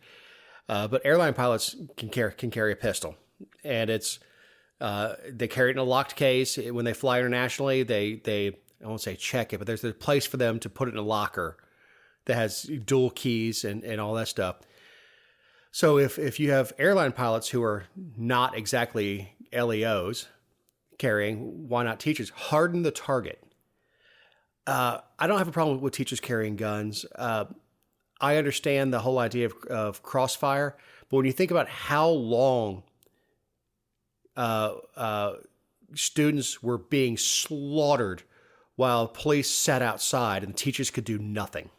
But airline pilots can carry a pistol, and it's they carry it in a locked case when they fly internationally. They I won't say check it, but there's a place for them to put it in a locker that has dual keys and all that stuff. So if you have airline pilots who are not exactly LEOs carrying, why not teachers? Harden the target. I don't have a problem with teachers carrying guns. I understand the whole idea of crossfire, but when you think about how long students were being slaughtered while police sat outside and teachers could do nothing.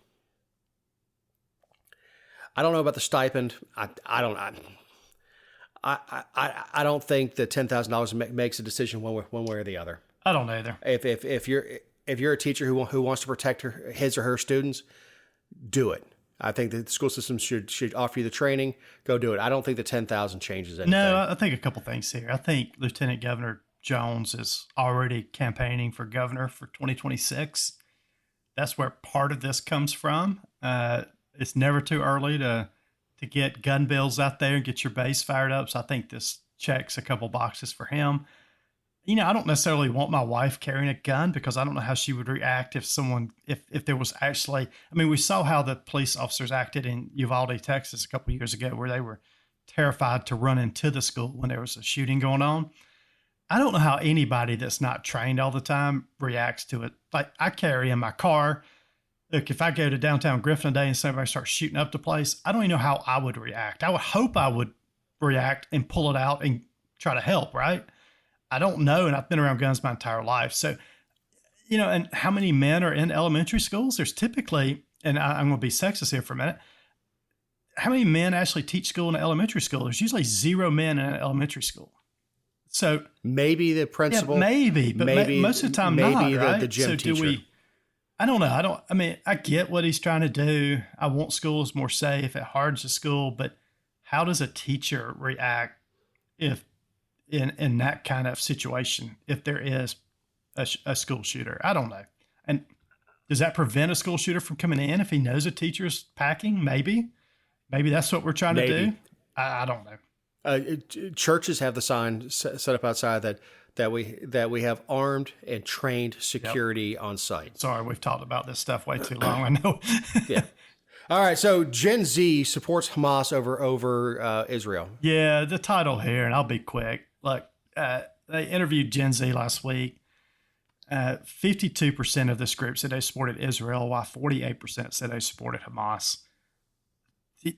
I don't know about the stipend. I don't think that $10,000 makes a decision one way or the other. I don't either. If you're a teacher who wants to protect his or her students, do it. I think that the school system should offer you the training. Go do it. I don't think the $10,000 changes anything. No, I think a couple things here. I think Lieutenant Governor Jones is already campaigning for governor for 2026. That's where part of this comes from. It's never too early to get gun bills out there and get your base fired up. So I think this checks a couple boxes for him. You know, I don't necessarily want my wife carrying a gun because I don't know how she would react if there was actually, I mean, we saw how the police officers acted in Uvalde, Texas a couple of years ago, where they were terrified to run into the school when there was a shooting going on. I don't know how anybody that's not trained all the time reacts to it. Like, I carry in my car. Look, if I go to downtown Griffin today and somebody starts shooting up the place, I don't even know how I would react. I would hope I would react and pull it out and try to help, right? I don't know, and I've been around guns my entire life. So, you know, and how many men are in elementary schools? There's typically, and I'm going to be sexist here for a minute, how many men actually teach school in an elementary school? There's usually 0 men in an elementary school. So maybe the principal, maybe, but most of the time not, right? The gym teacher. I don't know. I get what he's trying to do. I want schools more safe. It hardens the school, but how does a teacher react if in that kind of situation, if there is a school shooter? I don't know. And does that prevent a school shooter from coming in if he knows a teacher's packing? Maybe that's what we're trying to do. I don't know. Churches have the sign set up outside that we have armed and trained security on site. Sorry, we've talked about this stuff way too long. I know. Yeah. All right. So Gen Z supports Hamas over Israel. Yeah, the title here, and I'll be quick. Look, they interviewed Gen Z last week. 52% of this group said they supported Israel, while 48% said they supported Hamas.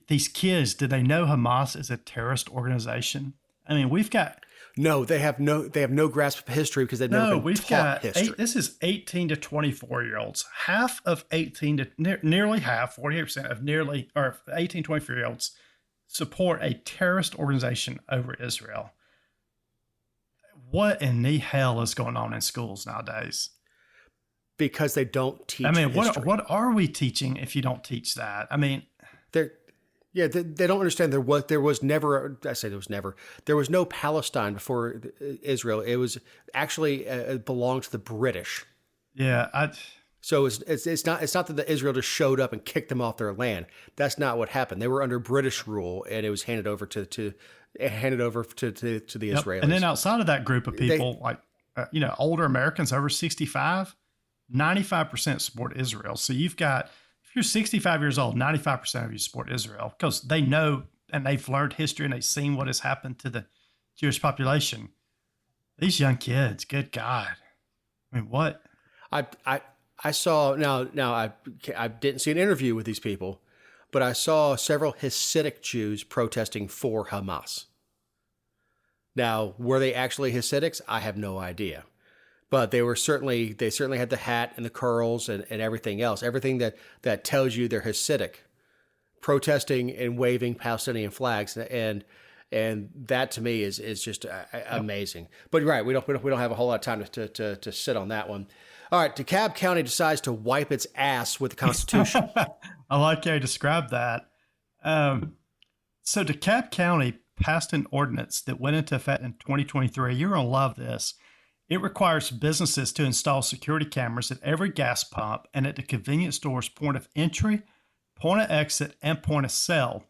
These kids, do they know Hamas is a terrorist organization? I mean, we've got they have no grasp of history because they've never been taught history. This is 18 to 24 year olds. Half of 18 to nearly half, 48% of 18 to 24 year olds support a terrorist organization over Israel. What in the hell is going on in schools nowadays? Because they don't teach. I mean, history. what are we teaching if you don't teach that? I mean, they don't understand there was no Palestine before Israel. It was actually it belonged to the British. Yeah. So it's not that the Israel just showed up and kicked them off their land. That's not what happened. They were under British rule, and it was handed over to the Israelis. And then outside of that group of people, older Americans over 65, 95% support Israel. So you've got, if you're 65 years old, 95% of you support Israel because they know and they've learned history and they've seen what has happened to the Jewish population. These young kids, good God. I mean, what? I saw, I didn't see an interview with these people, but I saw several Hasidic Jews protesting for Hamas. Now, were they actually Hasidics? I have no idea. But they certainly had the hat and the curls and everything else, everything that tells you they're Hasidic, protesting and waving Palestinian flags, and that to me is just amazing. But you're right, we don't have a whole lot of time to sit on that one. All right, DeKalb County decides to wipe its ass with the Constitution. I like how you described that. So DeKalb County passed an ordinance that went into effect in 2023. You're going to love this. It requires businesses to install security cameras at every gas pump and at the convenience store's point of entry, point of exit, and point of sale.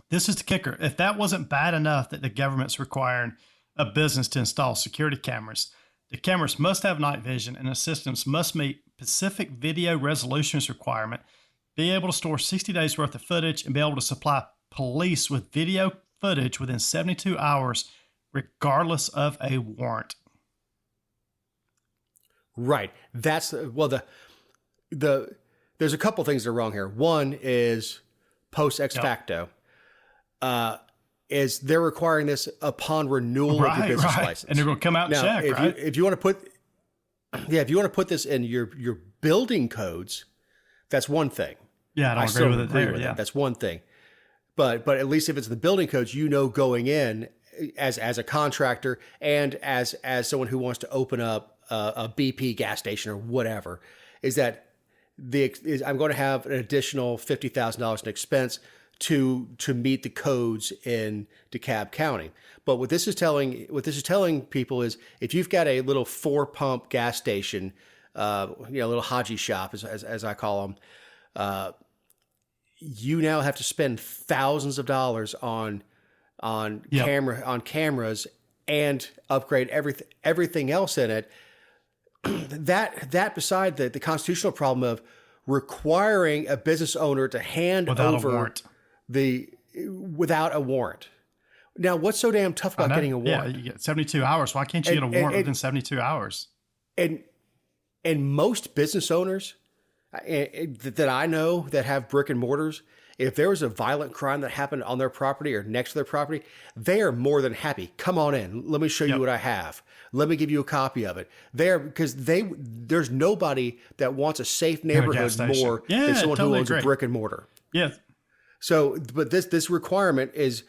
This is the kicker. If that wasn't bad enough that the government's requiring a business to install security cameras, the cameras must have night vision and the systems must meet Pacific Video Resolutions requirement, be able to store 60 days worth of footage, and be able to supply police with video footage within 72 hours, regardless of a warrant. Right. That's there's a couple things that are wrong here. One is post ex facto. Is they're requiring this upon renewal of your business license, and they're going to come out and check. If you want to put this in your building codes, that's one thing. Yeah, I don't agree with it there. Yeah, that's one thing. But at least if it's in the building codes, going in as a contractor and as someone who wants to open up a BP gas station or whatever, is that I'm going to have an additional $50,000 in expense to meet the codes in DeKalb County. But what this is telling people is if you've got a little 4-pump gas station, a little Haji shop as I call them, you now have to spend thousands of dollars on cameras and upgrade everything else in it. That beside the constitutional problem of requiring a business owner to hand over without a warrant. Now, what's so damn tough about getting a warrant? Yeah, you get 72 hours. Why can't you get a warrant within 72 hours? And most business owners that I know that have brick and mortars, if there was a violent crime that happened on their property or next to their property, they are more than happy. Come on in. Let me show you what I have. Let me give you a copy of it. There's nobody that wants a safe neighborhood more than someone who owns a brick and mortar. Yeah. So, but this requirement is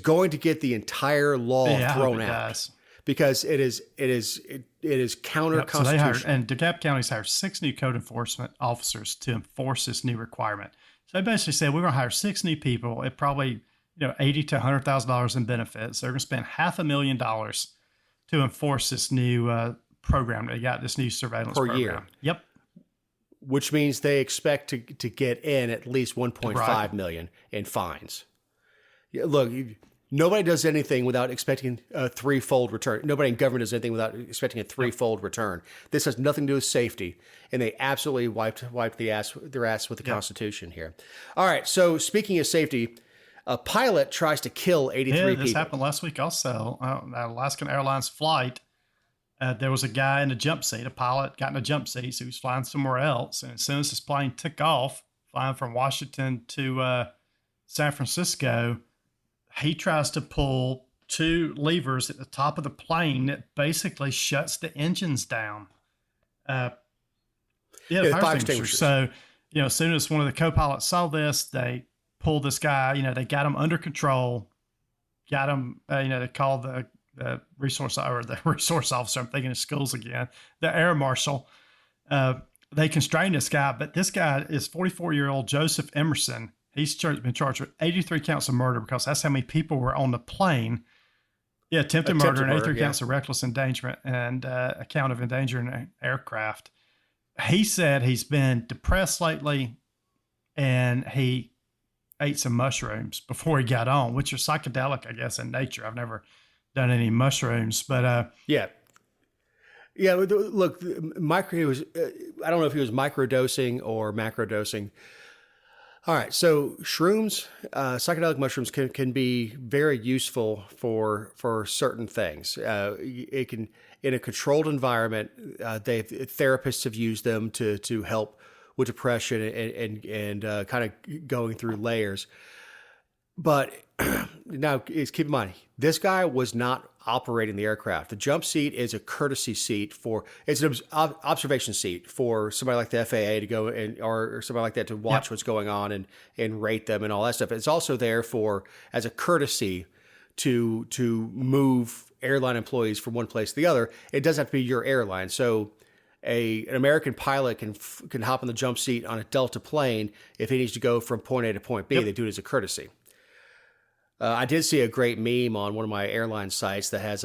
going to get the entire law thrown out because it is counter constitutional. And DeKalb County's hired 6 new code enforcement officers to enforce this new requirement. So they basically said we're going to hire 6 new people at probably $80,000 to $100,000 in benefits. They're going to spend $500,000 to enforce this new program. They got this new surveillance per program. Year. Yep. Which means they expect to get in at least $1.5 million in fines. Look, nobody does anything without expecting a threefold return. Nobody in government does anything without expecting a threefold return. This has nothing to do with safety, and they absolutely wiped their ass with the Constitution here. All right, so speaking of safety, a pilot tries to kill 83 people. This happened last week also. Alaskan Airlines flight. There was a guy in a jump seat. A pilot got in a jump seat, so he was flying somewhere else. And as soon as his plane took off, flying from Washington to San Francisco, he tries to pull 2 levers at the top of the plane that basically shuts the engines down. Fire extinguishers. So, as soon as one of the co-pilots saw this, they pulled this guy. They got him under control. Got him. They called the resource officer. I'm thinking of schools again. The air marshal. They constrained this guy, but this guy is 44-year-old Joseph Emerson. He's been charged with 83 counts of murder because that's how many people were on the plane. Yeah, attempted murder and 83 counts of reckless endangerment and a count of endangering an aircraft. he said he's been depressed lately, and he ate some mushrooms before he got on, which are psychedelic, I guess, in nature. I've never done any mushrooms, but Yeah. Yeah, look, he was. I don't know if he was microdosing or macrodosing. All right, so shrooms, psychedelic mushrooms can be very useful for certain things. It can, in a controlled environment, therapists have used them to help with depression and kind of going through layers. But now, keep in mind, this guy was not operating the aircraft. The jump seat is a courtesy seat it's an observation seat for somebody like the FAA to go or somebody like that to watch what's going on and rate them and all that stuff. It's also there as a courtesy to move airline employees from one place to the other. It doesn't have to be your airline. So an American pilot can hop in the jump seat on a Delta plane if he needs to go from point A to point B. They do it as a courtesy. I did see a great meme on one of my airline sites that has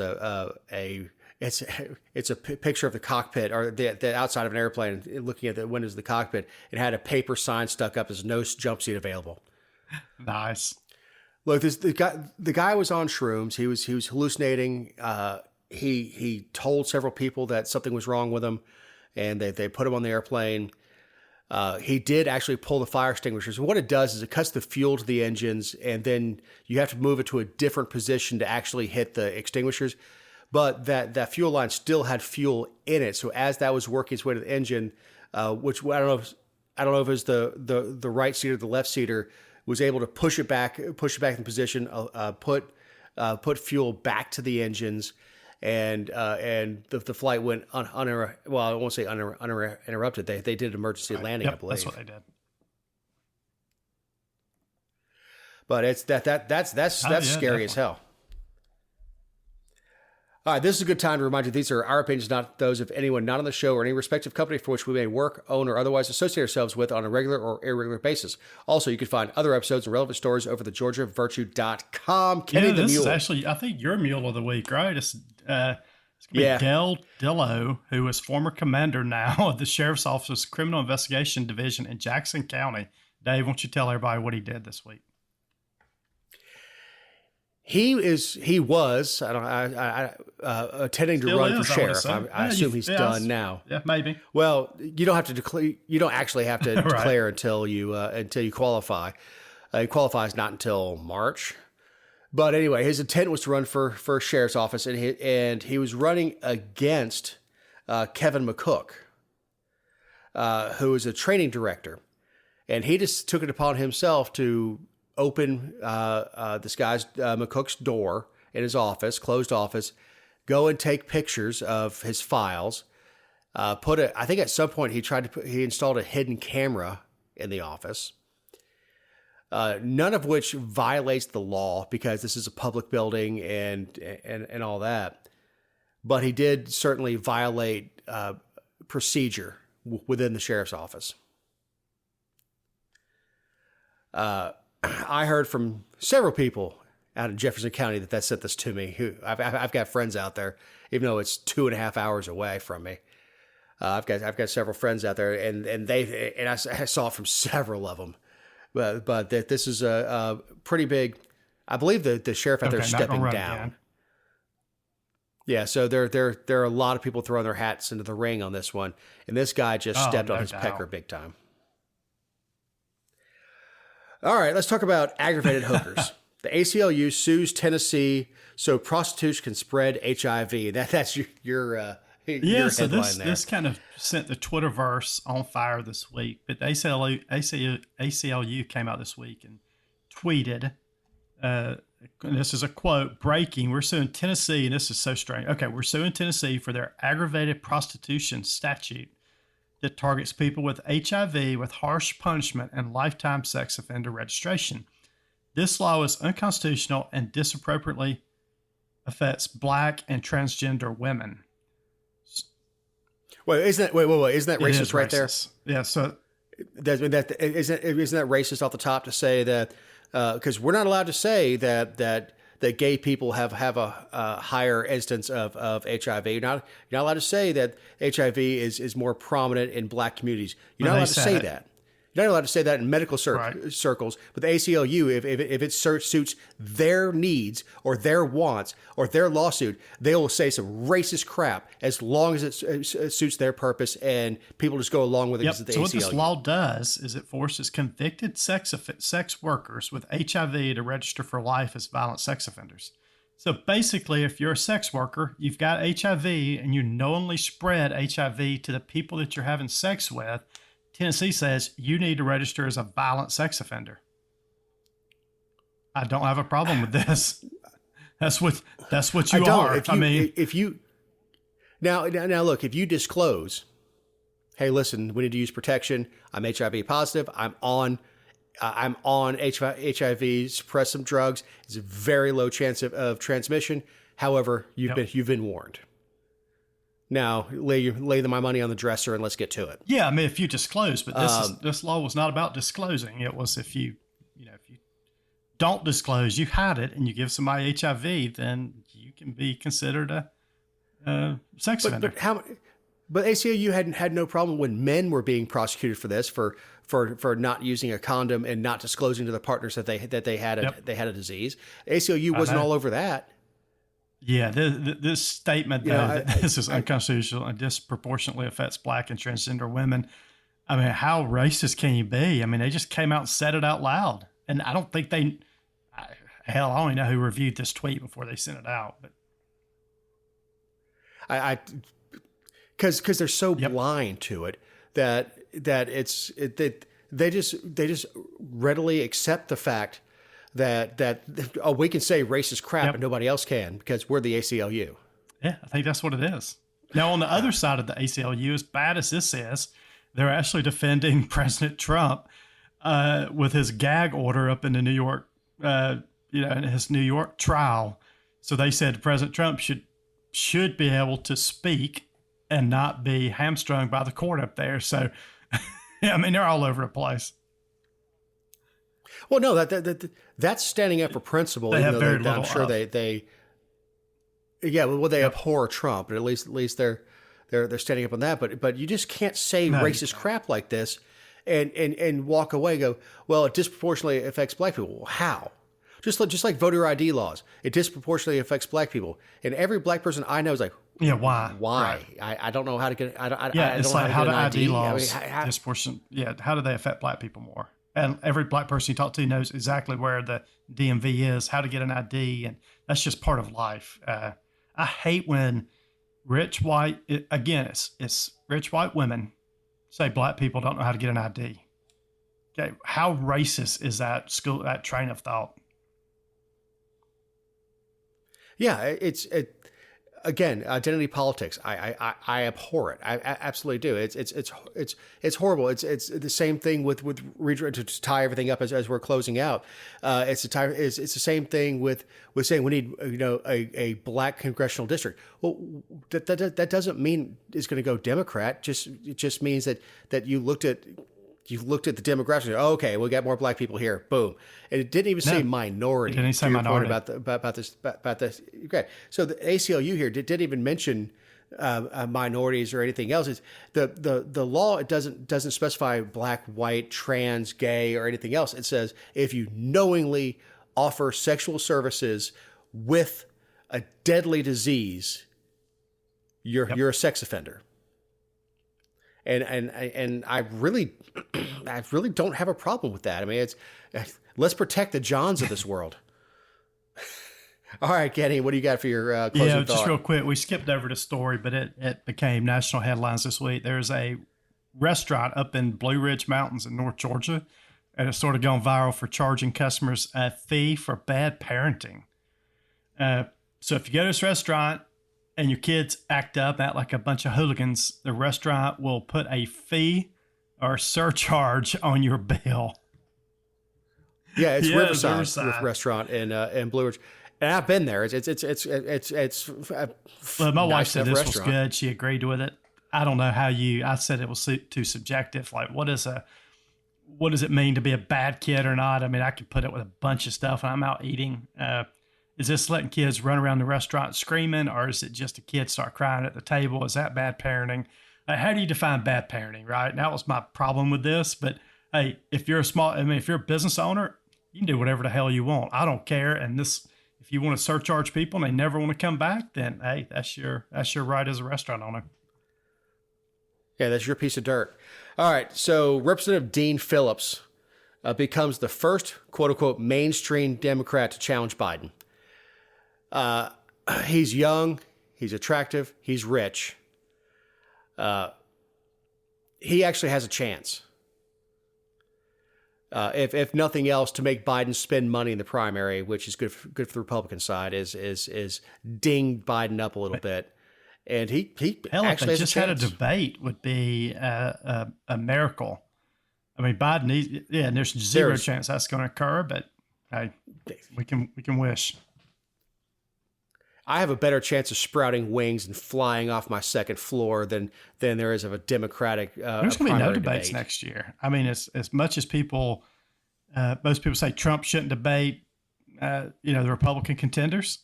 it's a picture of the cockpit or the outside of an airplane, looking at the windows of the cockpit. It had a paper sign stuck up as no jump seat available. Nice. Look, the guy was on shrooms. He was hallucinating. He told several people that something was wrong with him, and they put him on the airplane. He did actually pull the fire extinguishers. And what it does is it cuts the fuel to the engines, and then you have to move it to a different position to actually hit the extinguishers. But that fuel line still had fuel in it. So as that was working its way to the engine, which I don't know if it was the right seater or the left seater, was able to push it back in position, put fuel back to the engines. And the flight went I won't say uninterrupted. They did emergency landing, I believe. That's what they did. But that's scary as hell. All right, this is a good time to remind you these are our opinions, not those of anyone not on the show or any respective company for which we may work, own, or otherwise associate ourselves with on a regular or irregular basis. Also, you can find other episodes and relevant stories over the GeorgiaVirtue.com. Kenny the this Mule. is actually, I think, your mule of the week, right? It's going to be Dale Dillo, who is former commander now of the Sheriff's Office's Criminal Investigation Division in Jackson County. Dave, why don't you tell everybody what he did this week? He was attending to run for sheriff. I assume he's done now. Yeah, maybe. Well, you don't have to declare. You don't actually have to declare until you qualify. He qualifies not until March. But anyway, his intent was to run for sheriff's office, and he was running against Kevin McCook, who is a training director, and he just took it upon himself to open this guy's McCook's door in his office, closed office, go and take pictures of his files. I think at some point he installed a hidden camera in the office. None of which violates the law because this is a public building and all that. But he did certainly violate procedure within the sheriff's office. I heard from several people out in Jefferson County that sent this to me. Who I've got friends out there, even though it's 2.5 hours away from me. I've got several friends out there, and I saw it from several of them. But this is a pretty big. I believe the sheriff out there is stepping down. Again. Yeah, so there are a lot of people throwing their hats into the ring on this one, and this guy just stepped on his pecker big time. All right, let's talk about aggravated hookers. The ACLU sues Tennessee so prostitution can spread HIV. That's your yeah. So headline this there. This kind of sent the Twitterverse on fire this week. But the ACLU came out this week and tweeted. This is a quote: "Breaking. We're suing Tennessee, and this is so strange. Okay, we're suing Tennessee for their aggravated prostitution statute that targets people with HIV with harsh punishment and lifetime sex offender registration. This law is unconstitutional and disappropriately affects Black and transgender women." Wait, isn't that racist right there? Yeah. So isn't that racist off the top to say that because we're not allowed to say that that gay people have a higher instance of HIV. You're not allowed to say that HIV is more prominent in black communities. You're not allowed to say that. You're not allowed to say that in medical circles. But the ACLU, if it suits their needs or their wants or their lawsuit, they will say some racist crap as long as it suits their purpose, and people just go along with it because of the ACLU. So what this law does is it forces convicted sex workers with HIV to register for life as violent sex offenders. So basically, if you're a sex worker, you've got HIV, and you knowingly spread HIV to the people that you're having sex with, Tennessee says you need to register as a violent sex offender. I don't have a problem with this. That's what you are. If you now look, if you disclose, hey, listen, we need to use protection. I'm HIV positive. I'm on HIV suppressant drugs. It's a very low chance of transmission. However, you've been warned. Now, lay my money on the dresser and let's get to it. Yeah, I mean, if you disclose, but this law was not about disclosing. It was if you don't disclose, you hide it, and you give somebody HIV, then you can be considered a sex offender. But ACLU had no problem when men were being prosecuted for this, for not using a condom and not disclosing to the partners that they had a disease. ACLU wasn't all over that. Yeah, this statement that this is unconstitutional and disproportionately affects black and transgender women. I mean, how racist can you be? I mean, they just came out and said it out loud. And I don't think I don't know who reviewed this tweet before they sent it out. But because they're so blind to it that they just readily accept the fact that we can say racist crap and nobody else can because we're the ACLU. Yeah, I think that's what it is. Now, on the other side of the ACLU, as bad as this is, they're actually defending President Trump with his gag order up in the New York, in his New York trial. So they said President Trump should be able to speak and not be hamstrung by the court up there. So, I mean, they're all over the place. Well, no, that's standing up for principle. They have very little. I'm sure they abhor Trump, but at least they're standing up on that. But you just can't say racist crap like this and walk away and go, well, it disproportionately affects black people. Well, how? Just like voter ID laws, it disproportionately affects black people, and every black person I know is like, why? Right. I don't know how to get. I don't it's know like how do ID laws disproportionate? How do they affect black people more? And every black person you talk to knows exactly where the DMV is, how to get an ID, and that's just part of life. I hate when rich white women say black people don't know how to get an ID. Okay, how racist is that train of thought? Yeah, again, identity politics. I abhor it. I absolutely do. It's horrible. It's the same thing with to tie everything up as we're closing out. It's the same thing with saying we need a black congressional district. Well, that doesn't mean it's going to go Democrat. It just means that you looked at the demographics. Oh, okay, we'll get more black people here. Boom. And it didn't even say minority. It didn't say minority about this. Okay. So the ACLU here didn't even mention minorities or anything else. It's the law. It doesn't specify black, white, trans, gay, or anything else. It says if you knowingly offer sexual services with a deadly disease, you're a sex offender. And I really don't have a problem with that. I mean, let's protect the Johns of this world. All right, Kenny, what do you got for your closing thought? Just real quick. We skipped over the story, but it became national headlines this week. There's a restaurant up in Blue Ridge Mountains in North Georgia, and it's sort of gone viral for charging customers a fee for bad parenting. So if you go to this restaurant and your kids act like a bunch of hooligans, the restaurant will put a fee or surcharge on your bill. Yeah, it's Riverside restaurant in Blue Ridge, and I've been there. It's well, my wife said this was good. She agreed with it. I don't know how I said it was too subjective. Like, what does it mean to be a bad kid or not? I mean, I could put it with a bunch of stuff, and I'm out eating. Is this letting kids run around the restaurant screaming, or is it just a kid start crying at the table? Is that bad parenting? How do you define bad parenting, right? And that was my problem with this. But hey, if you're if you're a business owner, you can do whatever the hell you want. I don't care. And if you want to surcharge people and they never want to come back, then hey, that's your right as a restaurant owner. Yeah, that's your piece of dirt. All right, so Representative Dean Phillips becomes the first quote-unquote mainstream Democrat to challenge Biden. He's young, he's attractive, he's rich. He actually has a chance. If nothing else, to make Biden spend money in the primary, which is good for the Republican side, is ding Biden up a little bit. And he hell, actually if they has just had a debate would be a miracle. I mean, Biden, and there's zero chance that's going to occur, but hey, we can wish. I have a better chance of sprouting wings and flying off my second floor than there is of a Democratic there's going to be no debates debate next year. I mean, as much as most people say Trump shouldn't debate, the Republican contenders,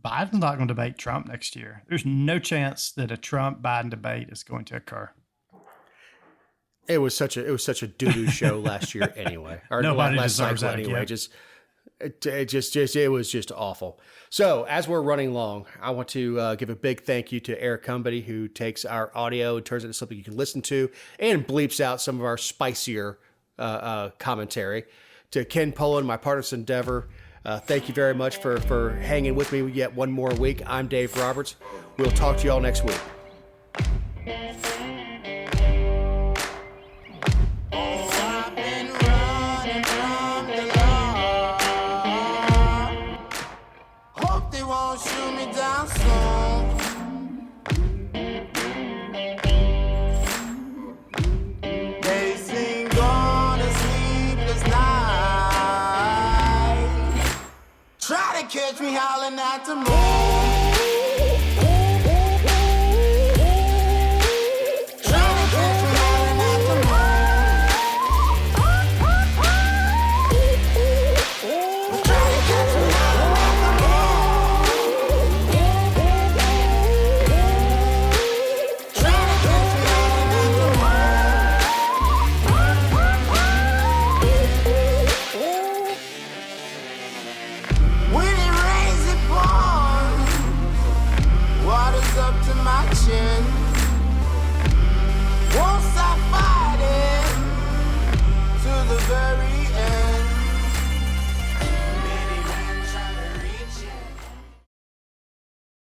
Biden's not going to debate Trump next year. There's no chance that a Trump-Biden debate is going to occur. It was such a doo-doo show last year anyway. Or nobody last deserves cycle that anyway. Again. It was just awful. So as we're running long, I want to give a big thank you to Eric Cumbody, who takes our audio and turns it into something you can listen to and bleeps out some of our spicier commentary. To Ken Poland, my partner in endeavor, thank you very much for hanging with me yet one more week. I'm Dave Roberts. We'll talk to you all next week. Catch me howling at the moon.